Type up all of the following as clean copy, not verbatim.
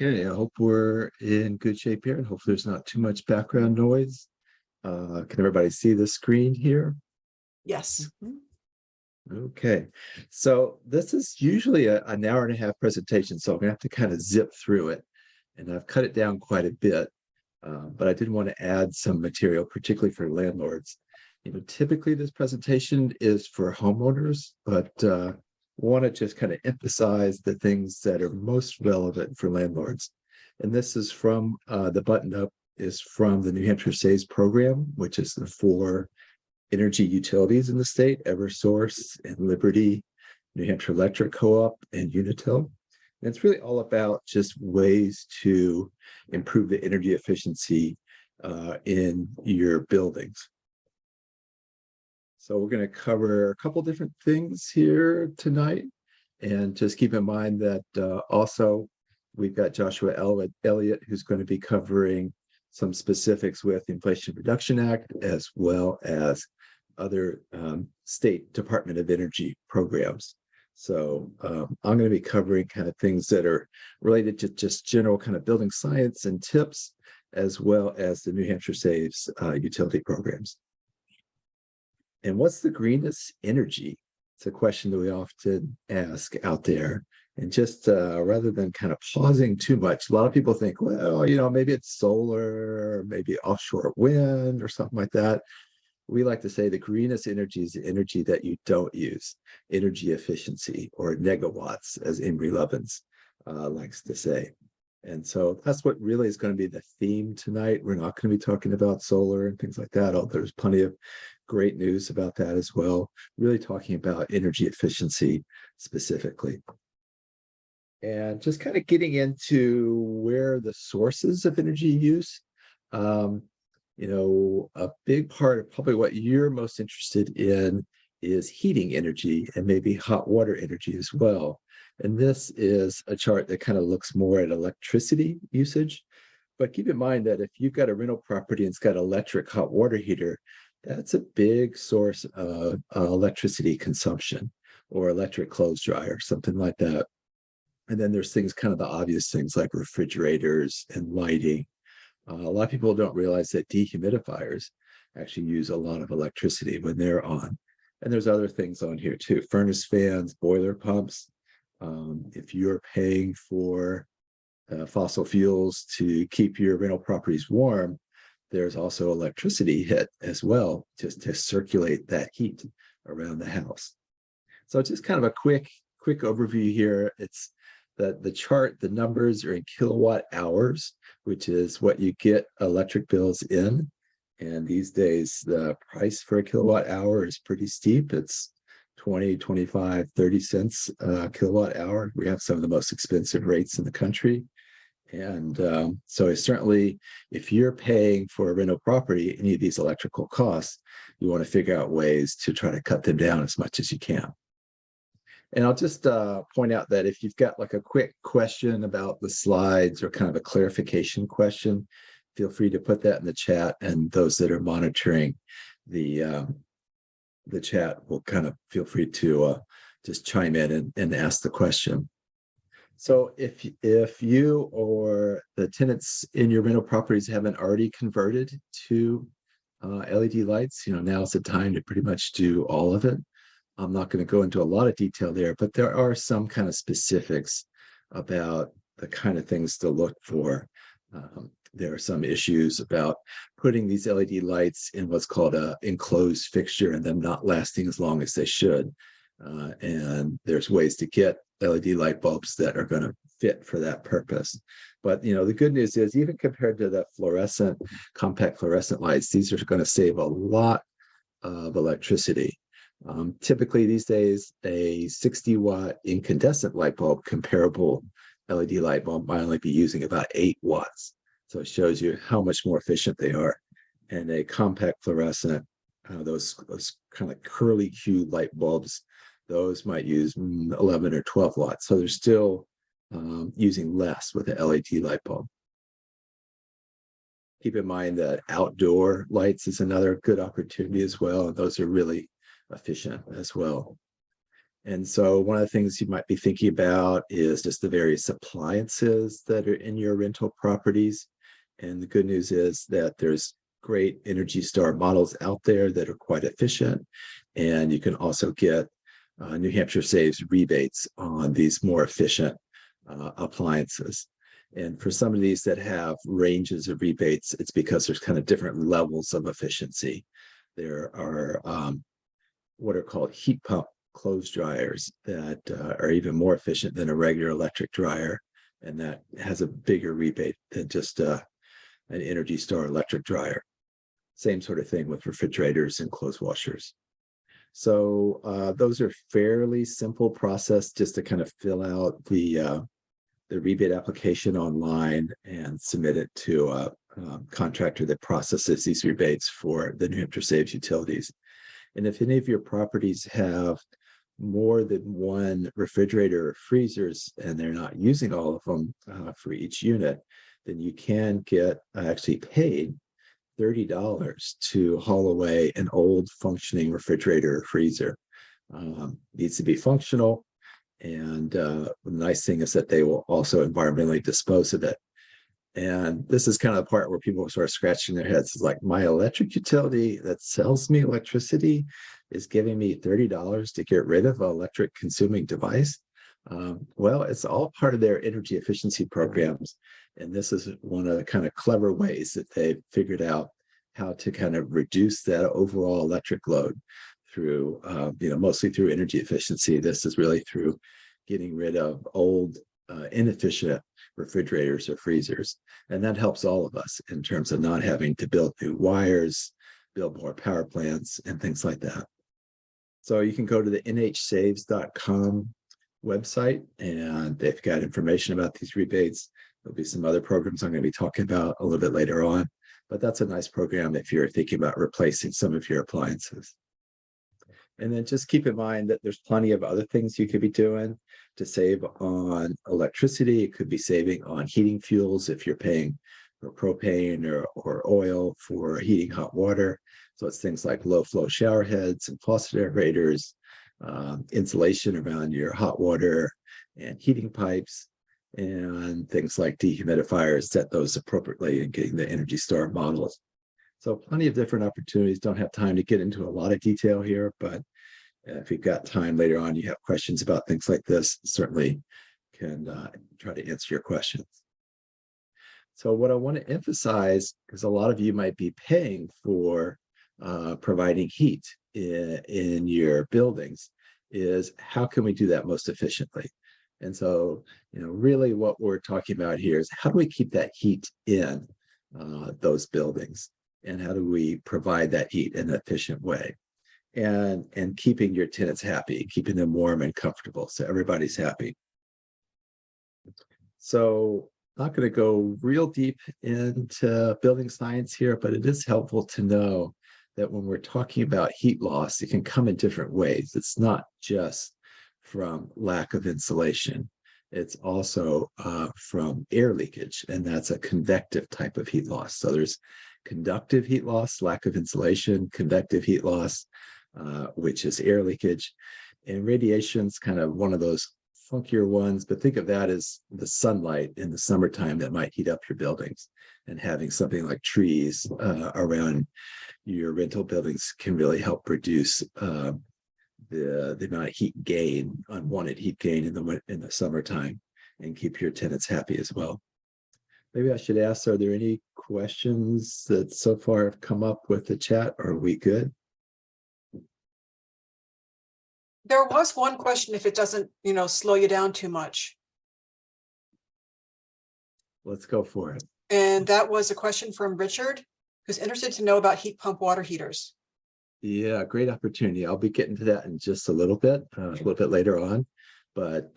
Okay, I hope we're in good shape here and hopefully there's not too much background noise. Can everybody see the screen here? Yes. Okay, so this is usually an hour and a half presentation, so I'm gonna have to kind of zip through it. And I've cut it down quite a bit, but I did want to add some material, particularly for landlords. Typically this presentation is for homeowners, but want to just kind of emphasize the things that are most relevant for landlords. And this is from the button up is from the New Hampshire Saves program, which is the 4 energy utilities in the state: Eversource and Liberty, New Hampshire Electric Co-op, and Unitil. And it's really all about just ways to improve the energy efficiency in your buildings. So we're going to cover a couple different things here tonight. And just keep in mind that also we've got Joshua Elliott, who's going to be covering some specifics with the Inflation Reduction Act, as well as other state Department of Energy programs. So I'm going to be covering kind of things that are related to just general kind of building science and tips, as well as the New Hampshire Saves utility programs. And what's the greenest energy? It's a question that we often ask out there. And just rather than kind of pausing too much, a lot of people think, well, maybe it's solar, maybe offshore wind or something like that. We like to say the greenest energy is the energy that you don't use, energy efficiency, or negawatts, as Embry Lovins likes to say. And so that's what really is going to be the theme tonight. We're not going to be talking about solar and things like that, although there's plenty of great news about that as well. Really talking about energy efficiency specifically. And just kind of getting into where the sources of energy use. A big part of probably what you're most interested in is heating energy and maybe hot water energy as well. And this is a chart that kind of looks more at electricity usage. But keep in mind that if you've got a rental property and it's got an electric hot water heater, that's a big source of electricity consumption, or electric clothes dryer, something like that. And then there's things, kind of the obvious things like refrigerators and lighting. A lot of people don't realize that dehumidifiers actually use a lot of electricity when they're on. And there's other things on here too: furnace fans, boiler pumps. If you're paying for fossil fuels to keep your rental properties warm, there's also electricity hit as well, just to circulate that heat around the house. So just kind of a quick overview here. It's the chart, the numbers are in kilowatt hours, which is what you get electric bills in. And these days, the price for a kilowatt hour is pretty steep. It's 20, 25, 30 cents a kilowatt hour. We have some of the most expensive rates in the country. And so certainly, if you're paying for a rental property, any of these electrical costs, you want to figure out ways to try to cut them down as much as you can. And I'll just point out that if you've got like a quick question about the slides, or kind of a clarification question, feel free to put that in the chat, and those that are monitoring the chat will kind of feel free to just chime in and ask the question. So if you or the tenants in your rental properties haven't already converted to LED lights, now's the time to pretty much do all of it. I'm not going to go into a lot of detail there, but there are some kind of specifics about the kind of things to look for. There are some issues about putting these LED lights in what's called an enclosed fixture and them not lasting as long as they should. And there's ways to get LED light bulbs that are going to fit for that purpose. But the good news is, even compared to the compact fluorescent lights, these are going to save a lot of electricity. Typically these days, a 60-watt incandescent light bulb, comparable LED light bulb, might only be using about 8 watts. So it shows you how much more efficient they are. And a compact fluorescent, those kind of curly Q light bulbs, those might use 11 or 12 watts. So they're still using less with an LED light bulb. Keep in mind that outdoor lights is another good opportunity as well. And those are really efficient as well. And so one of the things you might be thinking about is just the various appliances that are in your rental properties. And the good news is that there's great Energy Star models out there that are quite efficient. And you can also get New Hampshire Saves rebates on these more efficient appliances. And for some of these that have ranges of rebates, it's because there's kind of different levels of efficiency. There are what are called heat pump clothes dryers that are even more efficient than a regular electric dryer. And that has a bigger rebate than just an Energy Star electric dryer. Same sort of thing with refrigerators and clothes washers. So those are fairly simple process just to kind of fill out the rebate application online and submit it to a contractor that processes these rebates for the New Hampshire Saves utilities. And if any of your properties have more than one refrigerator or freezers and they're not using all of them for each unit, then you can get actually paid $30 to haul away an old functioning refrigerator or freezer. Needs to be functional. And the nice thing is that they will also environmentally dispose of it. And this is kind of the part where people start scratching their heads. It's like, my electric utility that sells me electricity is giving me $30 to get rid of an electric consuming device. Well, it's all part of their energy efficiency programs. And this is one of the kind of clever ways that they've figured out how to kind of reduce that overall electric load through, mostly through energy efficiency. This is really through getting rid of old, inefficient refrigerators or freezers. And that helps all of us in terms of not having to build new wires, build more power plants, and things like that. So you can go to the NHSaves.com website, and they've got information about these rebates. There'll be some other programs I'm going to be talking about a little bit later on, but that's a nice program if you're thinking about replacing some of your appliances. And then just keep in mind that there's plenty of other things you could be doing to save on electricity. It could be saving on heating fuels if you're paying for propane or oil for heating hot water. So it's things like low flow shower heads and faucet aerators, insulation around your hot water and heating pipes, and things like dehumidifiers. Set those appropriately and getting the Energy Star models. So plenty of different opportunities. Don't have time to get into a lot of detail here, but if you've got time later on, you have questions about things like this, certainly can try to answer your questions. So what I want to emphasize, because a lot of you might be paying for providing heat in your buildings, is how can we do that most efficiently? And so, really what we're talking about here is how do we keep that heat in those buildings? And how do we provide that heat in an efficient way? And keeping your tenants happy, keeping them warm and comfortable, so everybody's happy. So not going to go real deep into building science here, but it is helpful to know that when we're talking about heat loss, it can come in different ways. It's not just from lack of insulation. It's also from air leakage, and that's a convective type of heat loss. So there's conductive heat loss, lack of insulation, convective heat loss, which is air leakage. And radiation's kind of one of those funkier ones, but think of that as the sunlight in the summertime that might heat up your buildings. And having something like trees around your rental buildings can really help reduce the amount of heat gain, unwanted heat gain in the summertime, and keep your tenants happy as well. Maybe I should ask, are there any questions that so far have come up with the chat? Are we good? There was one question, if it doesn't, slow you down too much. Let's go for it. And that was a question from Richard, who's interested to know about heat pump water heaters. Yeah, great opportunity. I'll be getting to that in just a little bit later on. But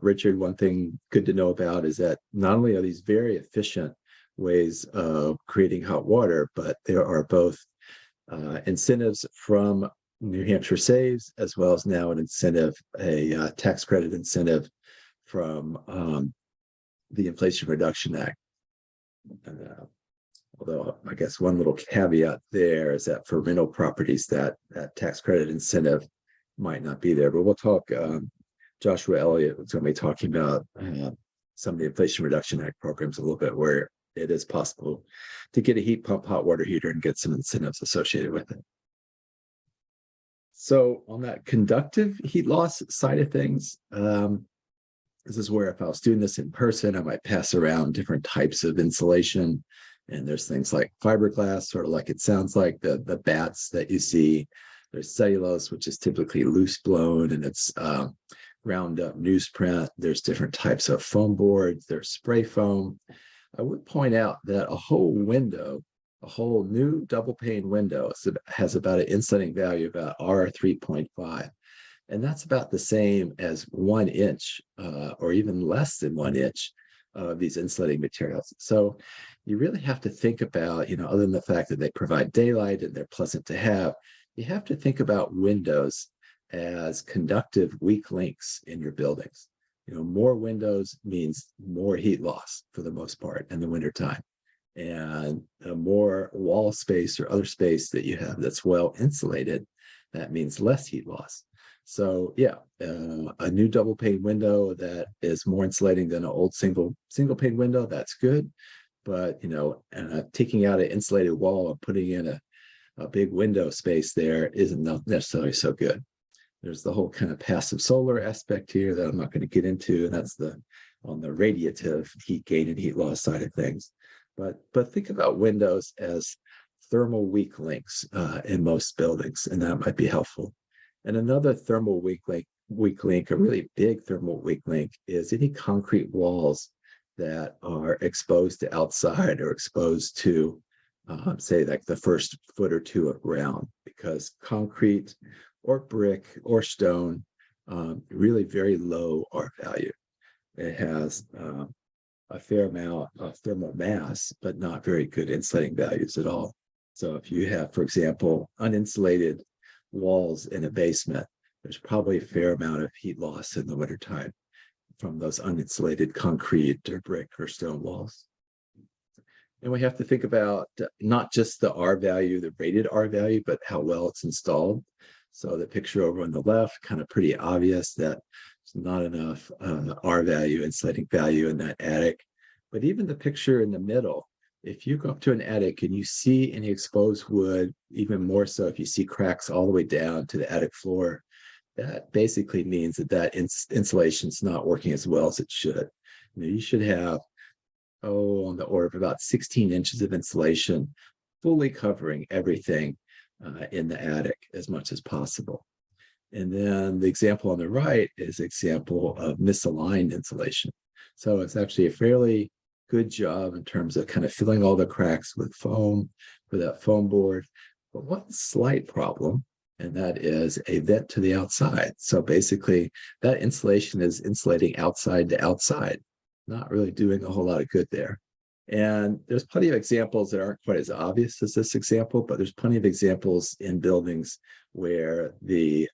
Richard, one thing good to know about is that not only are these very efficient ways of creating hot water, but there are both incentives from New Hampshire Saves, as well as now an incentive, a tax credit incentive from the Inflation Reduction Act. Although I guess one little caveat there is that for rental properties, that tax credit incentive might not be there. But we'll talk. Joshua Elliott was going to be talking about some of the Inflation Reduction Act programs a little bit, where it is possible to get a heat pump hot water heater and get some incentives associated with it. So on that conductive heat loss side of things, this is where if I was doing this in person, I might pass around different types of insulation. And there's things like fiberglass, sort of like it sounds like the bats that you see. There's cellulose, which is typically loose blown, and it's ground up newsprint. There's different types of foam boards. There's spray foam. I would point out that a whole window, a whole new double pane window, has about an insulating value of about R3.5. And that's about the same as 1 inch or even less than 1 inch of these insulating materials. So you really have to think about, other than the fact that they provide daylight and they're pleasant to have, you have to think about windows as conductive weak links in your buildings. More windows means more heat loss for the most part in the wintertime. And the more wall space or other space that you have that's well insulated, that means less heat loss. So yeah, a new double pane window that is more insulating than an old single pane window, that's good. But taking out an insulated wall and putting in a big window space there isn't necessarily so good. There's the whole kind of passive solar aspect here that I'm not going to get into, and that's on the radiative heat gain and heat loss side of things. But think about windows as thermal weak links in most buildings, and that might be helpful. And another thermal weak link, a really big thermal weak link, is any concrete walls that are exposed to outside or exposed to, say, like the first foot or two of ground, because concrete or brick or stone, really very low R value. It has a fair amount of thermal mass, but not very good insulating values at all. So if you have, for example, uninsulated walls in a basement, there's probably a fair amount of heat loss in the wintertime from those uninsulated concrete or brick or stone walls. And we have to think about not just the R value, the rated R value, but how well it's installed. So the picture over on the left, kind of pretty obvious that there's not enough R value, insulating value in that attic. But even the picture in the middle, if you go up to an attic and you see any exposed wood, even more so if you see cracks all the way down to the attic floor, that basically means that insulation is not working as well as it should. You should have, on the order of about 16 inches of insulation, fully covering everything in the attic as much as possible. And then the example on the right is an example of misaligned insulation. So it's actually a fairly good job in terms of kind of filling all the cracks with foam for that foam board. But one slight problem, and that is a vent to the outside. So basically that insulation is insulating outside to outside, not really doing a whole lot of good there. And there's plenty of examples that aren't quite as obvious as this example, but there's plenty of examples in buildings where the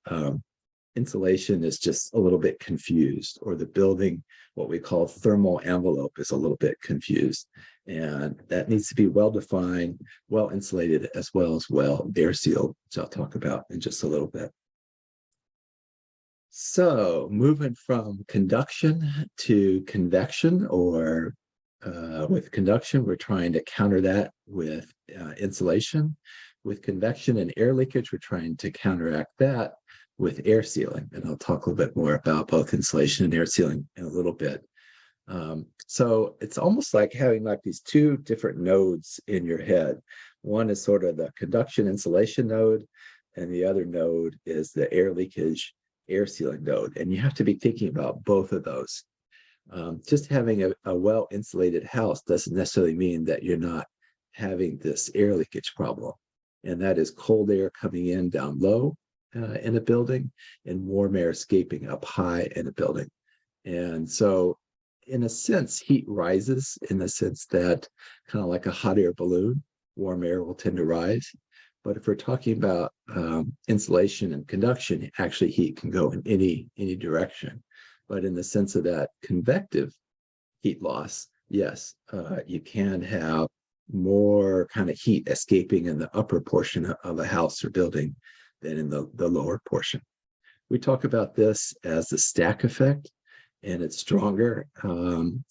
insulation is just a little bit confused, or the building, what we call thermal envelope, is a little bit confused. And that needs to be well defined, well insulated, as well air sealed, which I'll talk about in just a little bit. So moving from conduction to convection, or with conduction, we're trying to counter that with insulation. With convection and air leakage, we're trying to counteract that with air sealing. And I'll talk a little bit more about both insulation and air sealing in a little bit. So it's almost like having like these two different nodes in your head. One is sort of the conduction insulation node, and the other node is the air leakage air sealing node. And you have to be thinking about both of those. Just having a well-insulated house doesn't necessarily mean that you're not having this air leakage problem. And that is cold air coming in down low in a building and warm air escaping up high in a building. And so in a sense, heat rises in the sense that, kind of like a hot air balloon, warm air will tend to rise. But if we're talking about insulation and conduction, actually heat can go in any direction. But in the sense of that convective heat loss, yes, you can have more kind of heat escaping in the upper portion of a house or building than in the lower portion. We talk about this as the stack effect, and it's stronger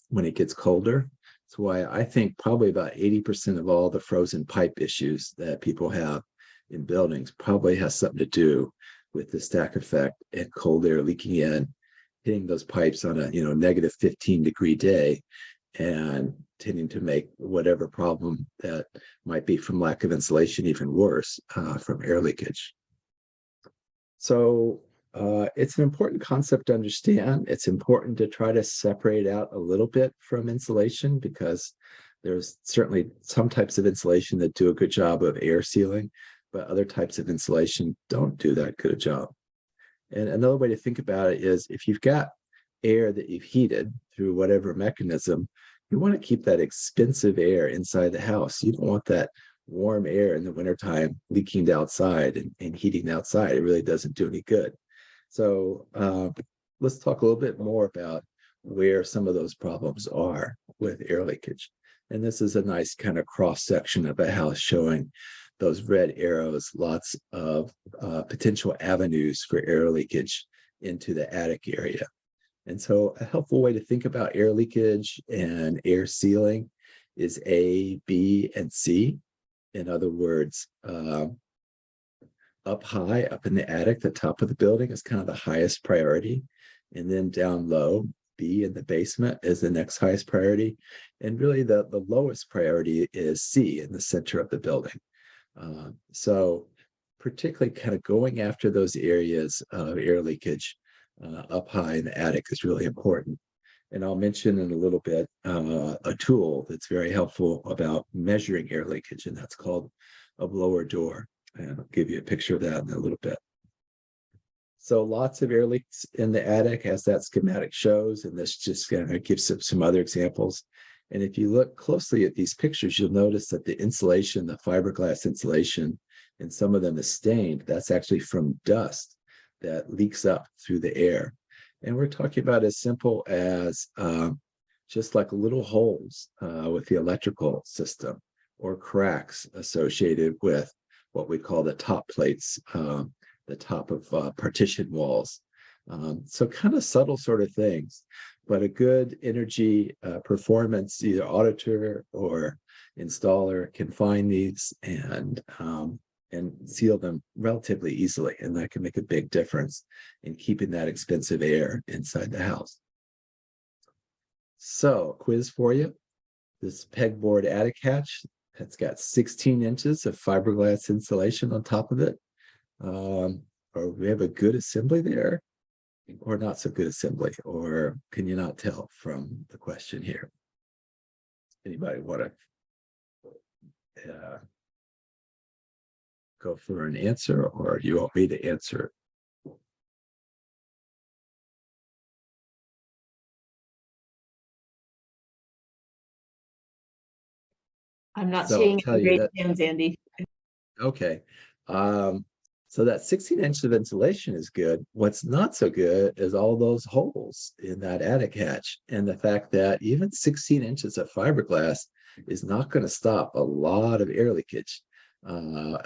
when it gets colder. That's why I think probably about 80% of all the frozen pipe issues that people have in buildings probably has something to do with the stack effect and cold air leaking in, hitting those pipes on a negative 15-degree day, and tending to make whatever problem that might be from lack of insulation even worse from air leakage. So it's an important concept to understand. It's important to try to separate out a little bit from insulation, because there's certainly some types of insulation that do a good job of air sealing, but other types of insulation don't do that good a job. And another way to think about it is, if you've got air that you've heated through whatever mechanism, you want to keep that expensive air inside the house. You don't want that warm air in the wintertime leaking outside and heating outside. It really doesn't do any good. So let's talk a little bit more about where some of those problems are with air leakage. And this is a nice kind of cross section of a house showing those red arrows, lots of potential avenues for air leakage into the attic area. And so a helpful way to think about air leakage and air sealing is A, B, and C. In other words, up high, up in the attic, the top of the building is kind of the highest priority. And then down low, B in the basement is the next highest priority. And really the lowest priority is C in the center of the building. So particularly kind of going after those areas of air leakage up high in the attic is really important. And I'll mention in a little bit a tool that's very helpful about measuring air leakage, and that's called a blower door. And I'll give you a picture of that in a little bit. So lots of air leaks in the attic, as that schematic shows, and this just kind of gives some other examples. And if you look closely at these pictures, you'll notice that the insulation, the fiberglass insulation, and some of them is stained. That's actually from dust that leaks up through the air. And we're talking about as simple as just like little holes with the electrical system, or cracks associated with what we call the top plates, the top of partition walls. So kind of subtle sort of things, but a good energy performance, either auditor or installer, can find these and seal them relatively easily. And that can make a big difference in keeping that expensive air inside the house. So, quiz for you. This pegboard attic hatch, it's got 16 inches of fiberglass insulation on top of it. Or we have a good assembly there, or not so good assembly, or can you not tell from the question here? Anybody want to go for an answer, or do you want me to answer? I'm not seeing any great hands, Andy. Okay. So that 16 inches of insulation is good. What's not so good is all those holes in that attic hatch, and the fact that even 16 inches of fiberglass is not going to stop a lot of air leakage.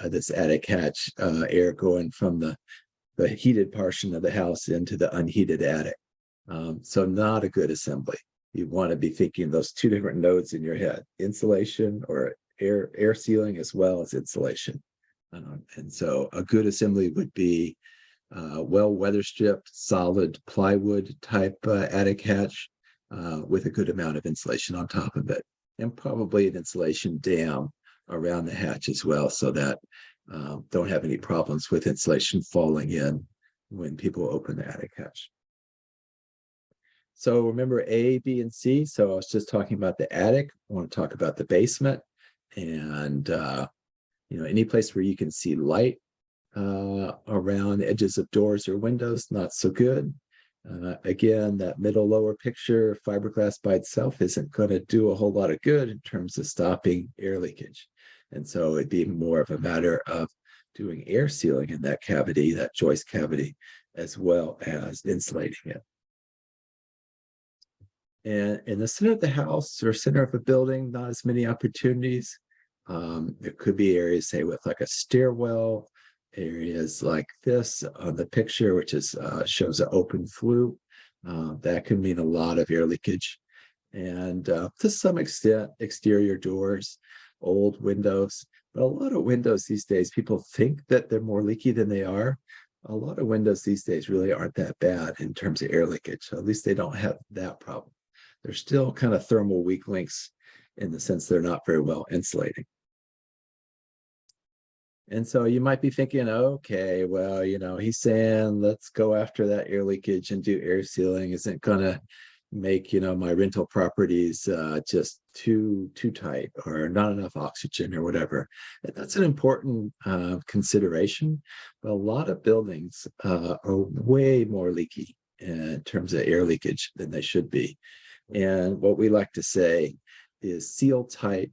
This attic hatch, air going from the heated portion of the house into the unheated attic. So not a good assembly. You want to be thinking those two different nodes in your head: insulation or air sealing, as well as insulation. And so a good assembly would be well weather stripped, solid plywood type attic hatch with a good amount of insulation on top of it, and probably an insulation dam around the hatch as well, so that don't have any problems with insulation falling in when people open the attic hatch. So remember A, B, and C. So I was just talking about the attic. I want to talk about the basement, and any place where you can see light around the edges of doors or windows, not so good. Again, that middle lower picture, fiberglass by itself isn't going to do a whole lot of good in terms of stopping air leakage. And so it'd be more of a matter of doing air sealing in that cavity, that joist cavity, as well as insulating it. And in the center of the house or center of a building, not as many opportunities. There could be areas, say, with like a stairwell areas like this on the picture, which is shows an open flue, that can mean a lot of air leakage. And to some extent, exterior doors, old windows. But a lot of windows these days, people think that they're more leaky than they are. A lot of windows these days really aren't that bad in terms of air leakage. So at least they don't have that problem. They're still kind of thermal weak links in the sense they're not very well insulating. And so you might be thinking, okay, well, he's saying let's go after that air leakage and do air sealing. Isn't going to make, my rental properties just too tight or not enough oxygen or whatever. And that's an important consideration. But a lot of buildings are way more leaky in terms of air leakage than they should be. And what we like to say is seal tight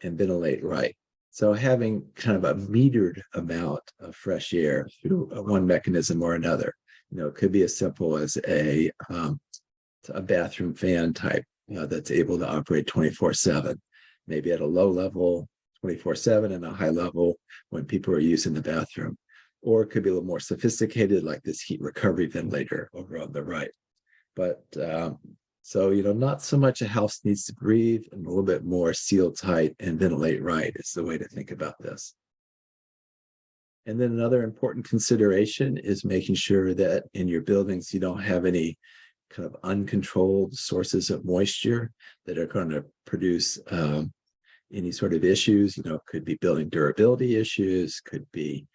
and ventilate right. So having kind of a metered amount of fresh air through one mechanism or another, it could be as simple as a bathroom fan type that's able to operate 24/7, maybe at a low level 24/7 and a high level when people are using the bathroom. Or it could be a little more sophisticated like this heat recovery ventilator over on the right. But so, not so much a house needs to breathe and a little bit more seal tight and ventilate right is the way to think about this. And then another important consideration is making sure that in your buildings, you don't have any kind of uncontrolled sources of moisture that are going to produce any sort of issues. Could be building durability issues, could be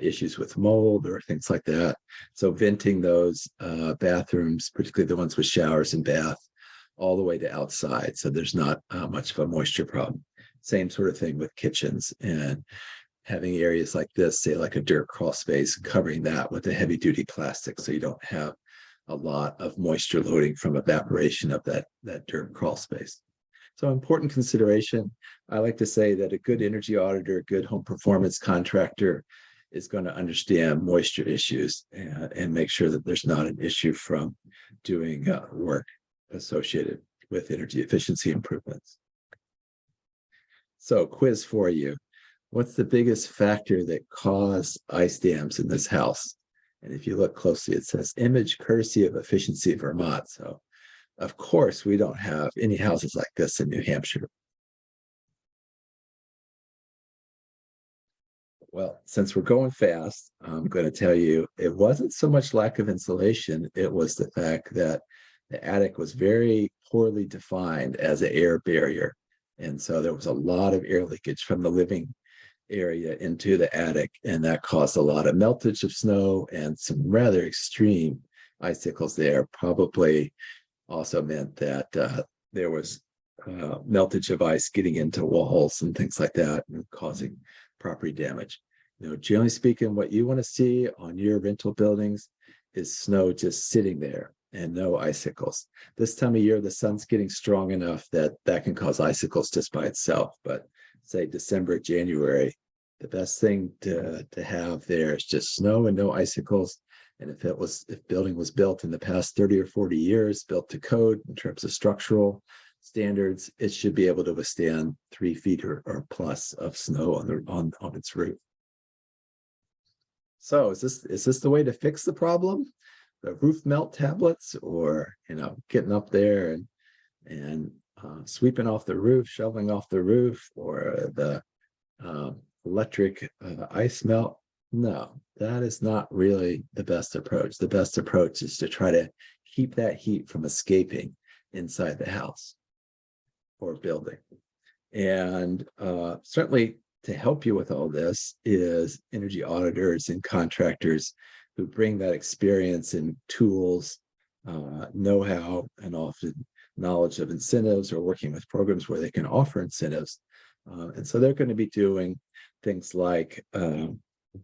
issues with mold or things like that. So venting those bathrooms, particularly the ones with showers and bath, all the way to outside. So there's not much of a moisture problem. Same sort of thing with kitchens and having areas like this, say like a dirt crawl space, covering that with a heavy duty plastic so you don't have a lot of moisture loading from evaporation of that dirt crawl space. So important consideration. I like to say that a good energy auditor, a good home performance contractor is going to understand moisture issues and make sure that there's not an issue from doing work associated with energy efficiency improvements. So quiz for you. What's the biggest factor that caused ice dams in this house? And if you look closely, it says image courtesy of Efficiency Vermont. So of course, we don't have any houses like this in New Hampshire. Well, since we're going fast, I'm going to tell you it wasn't so much lack of insulation. It was the fact that the attic was very poorly defined as an air barrier. And so there was a lot of air leakage from the living area into the attic. And that caused a lot of meltage of snow and some rather extreme icicles there. Probably also meant that there was meltage of ice getting into walls and things like that and causing property damage. Generally speaking, what you want to see on your rental buildings is snow just sitting there and no icicles. This time of year, the sun's getting strong enough that can cause icicles just by itself. But say December, January, the best thing to have there is just snow and no icicles. And if building was built in the past 30 or 40 years, built to code in terms of structural standards, it should be able to withstand 3 feet or plus of snow on its roof. So is this the way to fix the problem? The roof melt tablets, or getting up there and sweeping off the roof, shoveling off the roof, or the electric ice melt? No, that is not really the best approach. The best approach is to try to keep that heat from escaping inside the house or building. And certainly to help you with all this is energy auditors and contractors who bring that experience and tools, know-how, and often knowledge of incentives or working with programs where they can offer incentives. And so they're going to be doing things like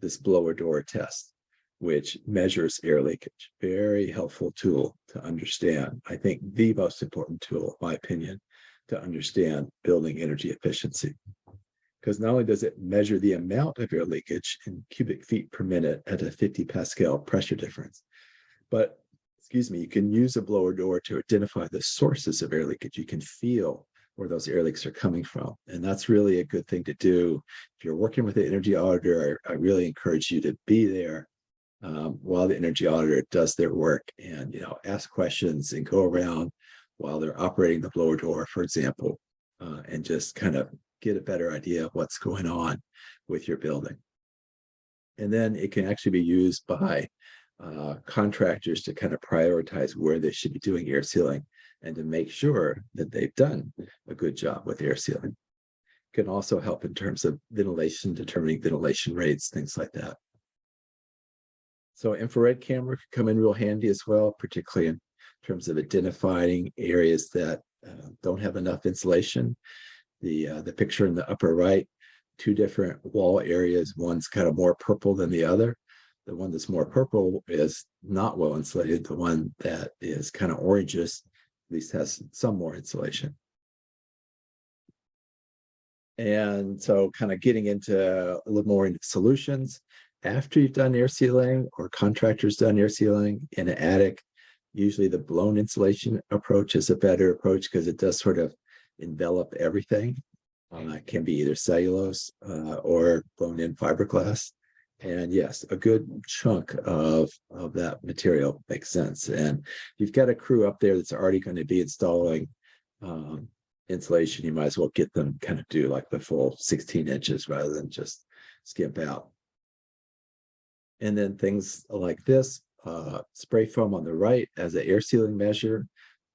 this blower door test, which measures air leakage. Very helpful tool to understand. I think the most important tool, in my opinion, to understand building energy efficiency. Because not only does it measure the amount of air leakage in cubic feet per minute at a 50 Pascal pressure difference, but you can use a blower door to identify the sources of air leakage. You can feel where those air leaks are coming from. And that's really a good thing to do. If you're working with an energy auditor, I really encourage you to be there while the energy auditor does their work, and ask questions and go around while they're operating the blower door, for example, and just kind of get a better idea of what's going on with your building. And then it can actually be used by contractors to kind of prioritize where they should be doing air sealing and to make sure that they've done a good job with air sealing. It can also help in terms of ventilation, determining ventilation rates, things like that. So infrared camera can come in real handy as well, particularly in terms of identifying areas that don't have enough insulation. The picture in the upper right, two different wall areas. One's kind of more purple than the other. The one that's more purple is not well insulated. The one that is kind of orangish at least has some more insulation. And so kind of getting into a little more into solutions. After you've done air sealing or contractors done air sealing in an attic, usually the blown insulation approach is a better approach because it does sort of envelop everything. It can be either cellulose or blown in fiberglass. And yes, a good chunk of that material makes sense. And you've got a crew up there that's already going to be installing insulation. You might as well get them kind of do like the full 16 inches rather than just skimp out. And then things like this, spray foam on the right as an air sealing measure,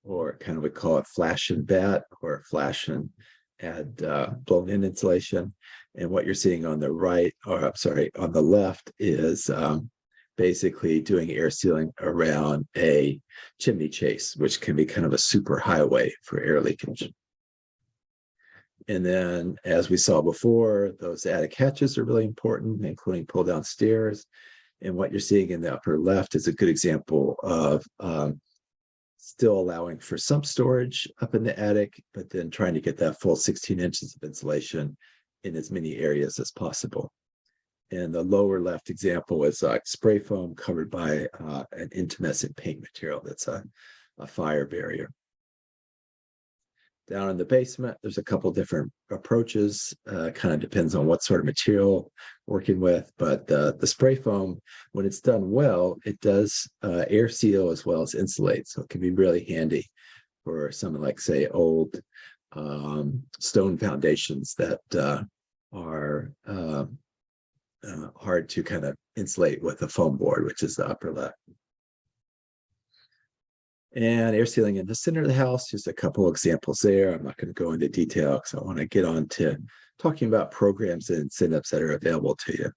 or kind of we call it flash and bat or flash and add blown in insulation. And what you're seeing on the right, or I'm sorry, on the left is basically doing air sealing around a chimney chase, which can be kind of a super highway for air leakage. And then, as we saw before, those attic hatches are really important, including pull down stairs. And what you're seeing in the upper left is a good example of still allowing for some storage up in the attic, but then trying to get that full 16 inches of insulation in as many areas as possible. And the lower left example is spray foam covered by an intumescent paint material that's a fire barrier. Down in the basement, there's a couple different approaches. Kind of depends on what sort of material working with, but the spray foam, when it's done well, it does air seal as well as insulate. So it can be really handy for something like, say, old stone foundations that are hard to kind of insulate with a foam board, which is the upper left. And air sealing in the center of the house, just a couple examples there. I'm not going to go into detail because I want to get on to talking about programs and incentives that are available to you.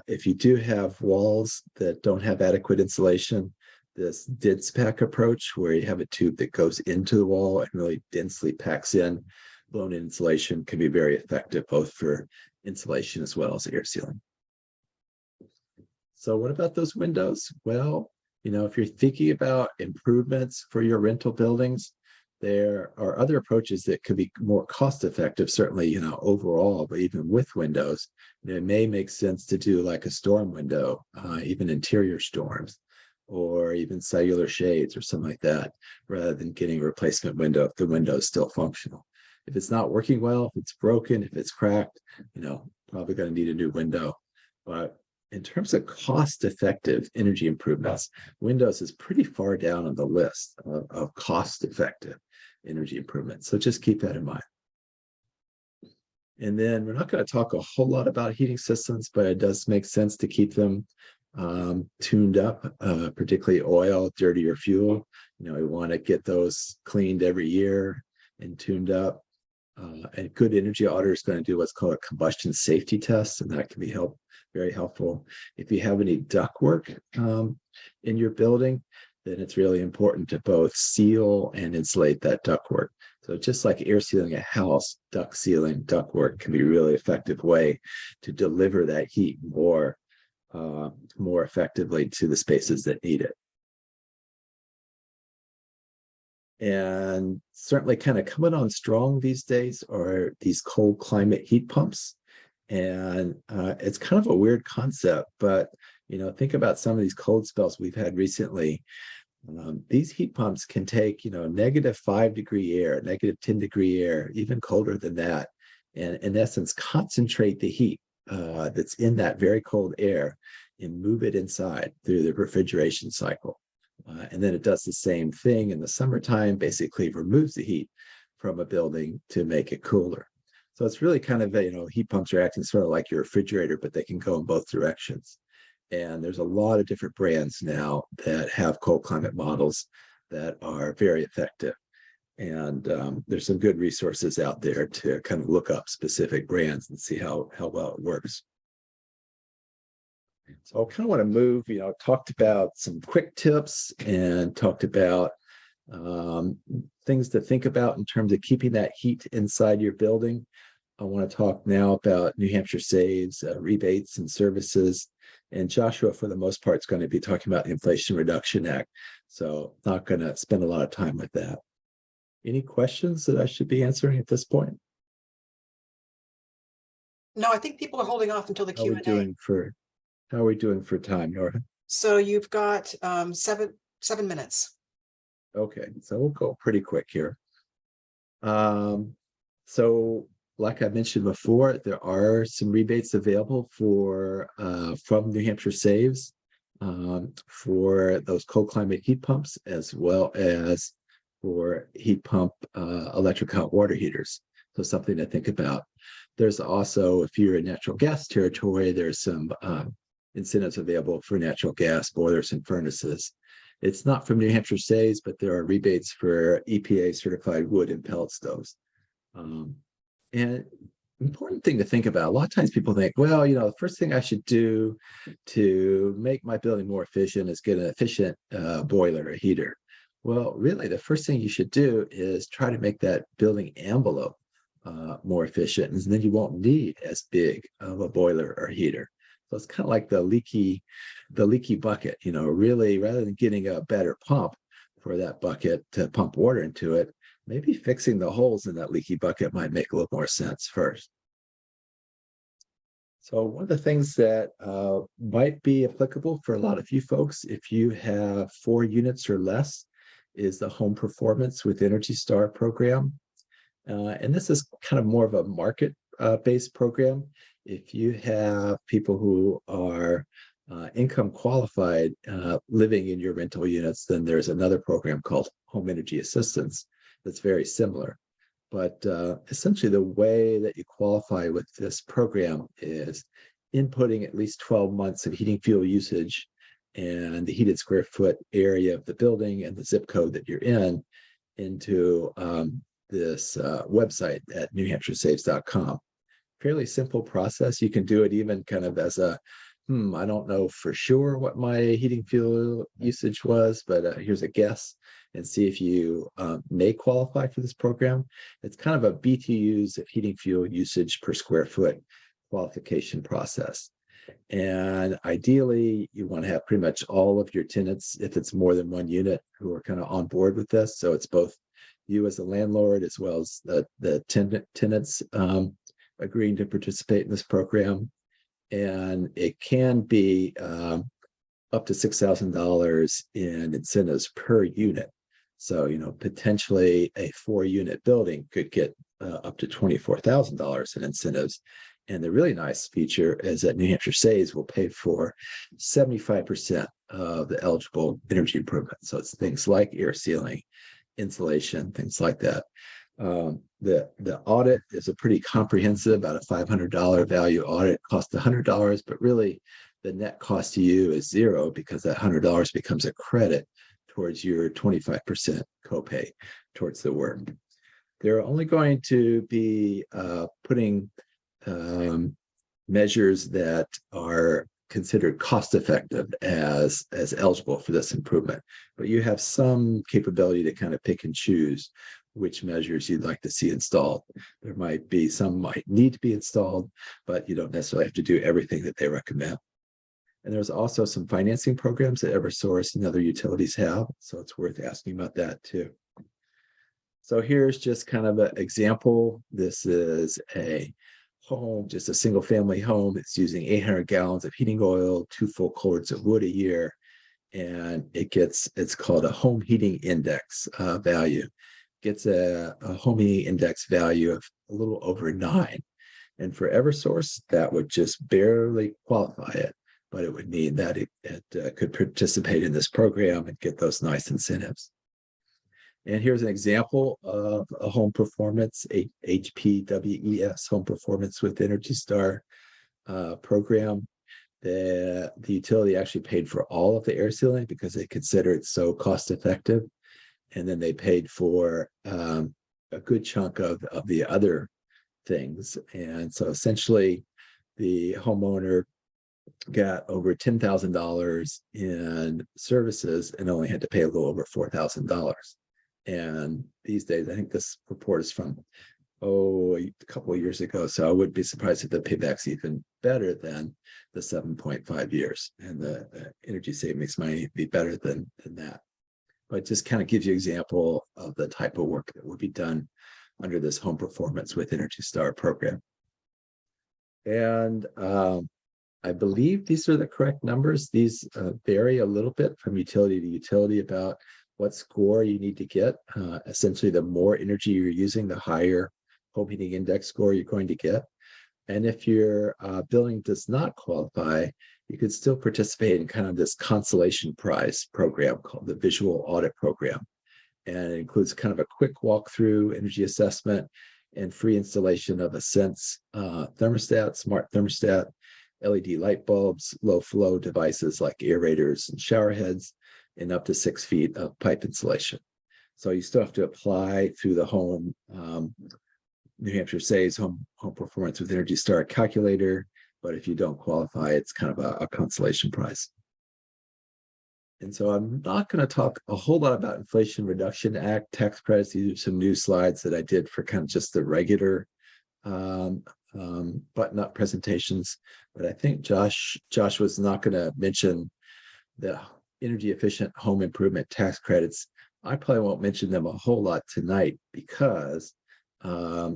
If you do have walls that don't have adequate insulation, this dense pack approach, where you have a tube that goes into the wall and really densely packs in blown in insulation, can be very effective both for insulation as well as air sealing. So what about those windows? Well, if you're thinking about improvements for your rental buildings, there are other approaches that could be more cost effective, certainly, overall, but even with windows, it may make sense to do like a storm window, even interior storms, or even cellular shades or something like that, rather than getting a replacement window if the window is still functional. If it's not working well, if it's broken, if it's cracked, probably going to need a new window. But in terms of cost-effective energy improvements, windows is pretty far down on the list of cost-effective energy improvements. So just keep that in mind. And then we're not going to talk a whole lot about heating systems, but it does make sense to keep them tuned up, particularly oil, dirty, or fuel. We want to get those cleaned every year and tuned up. A good energy auditor is going to do what's called a combustion safety test, and that can be very helpful. If you have any ductwork in your building, then it's really important to both seal and insulate that ductwork. So just like air sealing a house, duct sealing ductwork can be a really effective way to deliver that heat more effectively to the spaces that need it. And certainly kind of coming on strong these days are these cold climate heat pumps. And it's kind of a weird concept, but think about some of these cold spells we've had recently. These heat pumps can take, -5-degree air, -10-degree air, even colder than that, and in essence concentrate the heat that's in that very cold air and move it inside through the refrigeration cycle. And then it does the same thing in the summertime, basically removes the heat from a building to make it cooler. So it's really kind of, heat pumps are acting sort of like your refrigerator, but they can go in both directions. And there's a lot of different brands now that have cold climate models that are very effective. And there's some good resources out there to kind of look up specific brands and see how well it works. So I kind of want to move, talked about some quick tips and talked about things to think about in terms of keeping that heat inside your building. I want to talk now about New Hampshire Saves, rebates and services. And Joshua, for the most part, is going to be talking about the Inflation Reduction Act. So not going to spend a lot of time with that. Any questions that I should be answering at this point? No, I think people are holding off until the How are we Q&A. How are we doing for time, Nora? So you've got 7 minutes. Okay, so we'll go pretty quick here. So like I mentioned before, there are some rebates available from New Hampshire Saves for those cold climate heat pumps, as well as for heat pump electric hot water heaters. So something to think about. There's also, if you're in natural gas territory, there's some incentives available for natural gas boilers and furnaces. It's not from New Hampshire Saves, but there are rebates for EPA certified wood and pellet stoves. And important thing to think about, a lot of times people think, well, the first thing I should do to make my building more efficient is get an efficient boiler or heater. Well, really, the first thing you should do is try to make that building envelope more efficient, and then you won't need as big of a boiler or heater. So it's kind of like the leaky bucket, really, rather than getting a better pump for that bucket to pump water into it, maybe fixing the holes in that leaky bucket might make a little more sense first. So one of the things that might be applicable for a lot of you folks, if you have 4 units or less, is the Home Performance with Energy Star program. And this is kind of more of a market-based program. If you have people who are income qualified living in your rental units, then there's another program called Home Energy Assistance that's very similar. But essentially the way that you qualify with this program is inputting at least 12 months of heating fuel usage and the heated square foot area of the building and the zip code that you're in into this website at newhampshiresaves.com. Fairly simple process. You can do it even kind of as a, I don't know for sure what my heating fuel usage was, but here's a guess, and see if you may qualify for this program. It's kind of a BTUs of heating fuel usage per square foot qualification process. And ideally, you want to have pretty much all of your tenants, if it's more than one unit, who are kind of on board with this. So it's both you as a landlord as well as the tenants agreeing to participate in this program. And it can be up to $6,000 in incentives per unit. So, potentially a 4-unit building could get up to $24,000 in incentives. And the really nice feature is that New Hampshire Saves will pay for 75% of the eligible energy improvements. So it's things like air sealing, insulation, things like that. The audit is a pretty comprehensive, about a $500 value audit, costs $100, but really the net cost to you is zero because that $100 becomes a credit towards your 25% copay towards the work. They're only going to be putting measures that are considered cost effective as eligible for this improvement, but you have some capability to kind of pick and choose which measures you'd like to see installed. There might be some might need to be installed, but you don't necessarily have to do everything that they recommend. And there's also some financing programs that Eversource and other utilities have, so it's worth asking about that too. So here's just kind of an example. This is a home, just a single family home. It's using 800 gallons of heating oil, 2 full cords of wood a year. and it's called a home heating index value. Gets a home heating index value of a little over 9. And for Eversource, that would just barely qualify it, but it would mean that it could participate in this program and get those nice incentives. And here's an example of a home performance, HPWES, home performance with Energy Star program. The utility actually paid for all of the air sealing because they consider it so cost effective. And then they paid for a good chunk of the other things. And so essentially the homeowner got over $10,000 in services and only had to pay a little over $4,000. And these days, I think this report is from a couple of years ago. So I wouldn't be surprised if the payback's even better than the 7.5 years, and the energy savings might be better than that. But just kind of gives you an example of the type of work that would be done under this home performance with Energy Star program. And I believe these are the correct numbers. These vary a little bit from utility to utility about what score you need to get. Essentially, the more energy you're using, the higher home heating index score you're going to get. And if your building does not qualify, you could still participate in kind of this consolation prize program called the Visual Audit Program. And it includes kind of a quick walkthrough, energy assessment, and free installation of a Sense thermostat, smart thermostat, LED light bulbs, low flow devices like aerators and shower heads, and up to 6 feet of pipe insulation. So you still have to apply through the home New Hampshire Saves home performance with Energy Star calculator, but if you don't qualify, it's kind of a consolation prize. And so I'm not going to talk a whole lot about Inflation Reduction Act tax credits. These are some new slides that I did for kind of just the regular button-up presentations. But I think Josh was not going to mention the energy efficient home improvement tax credits. I probably won't mention them a whole lot tonight because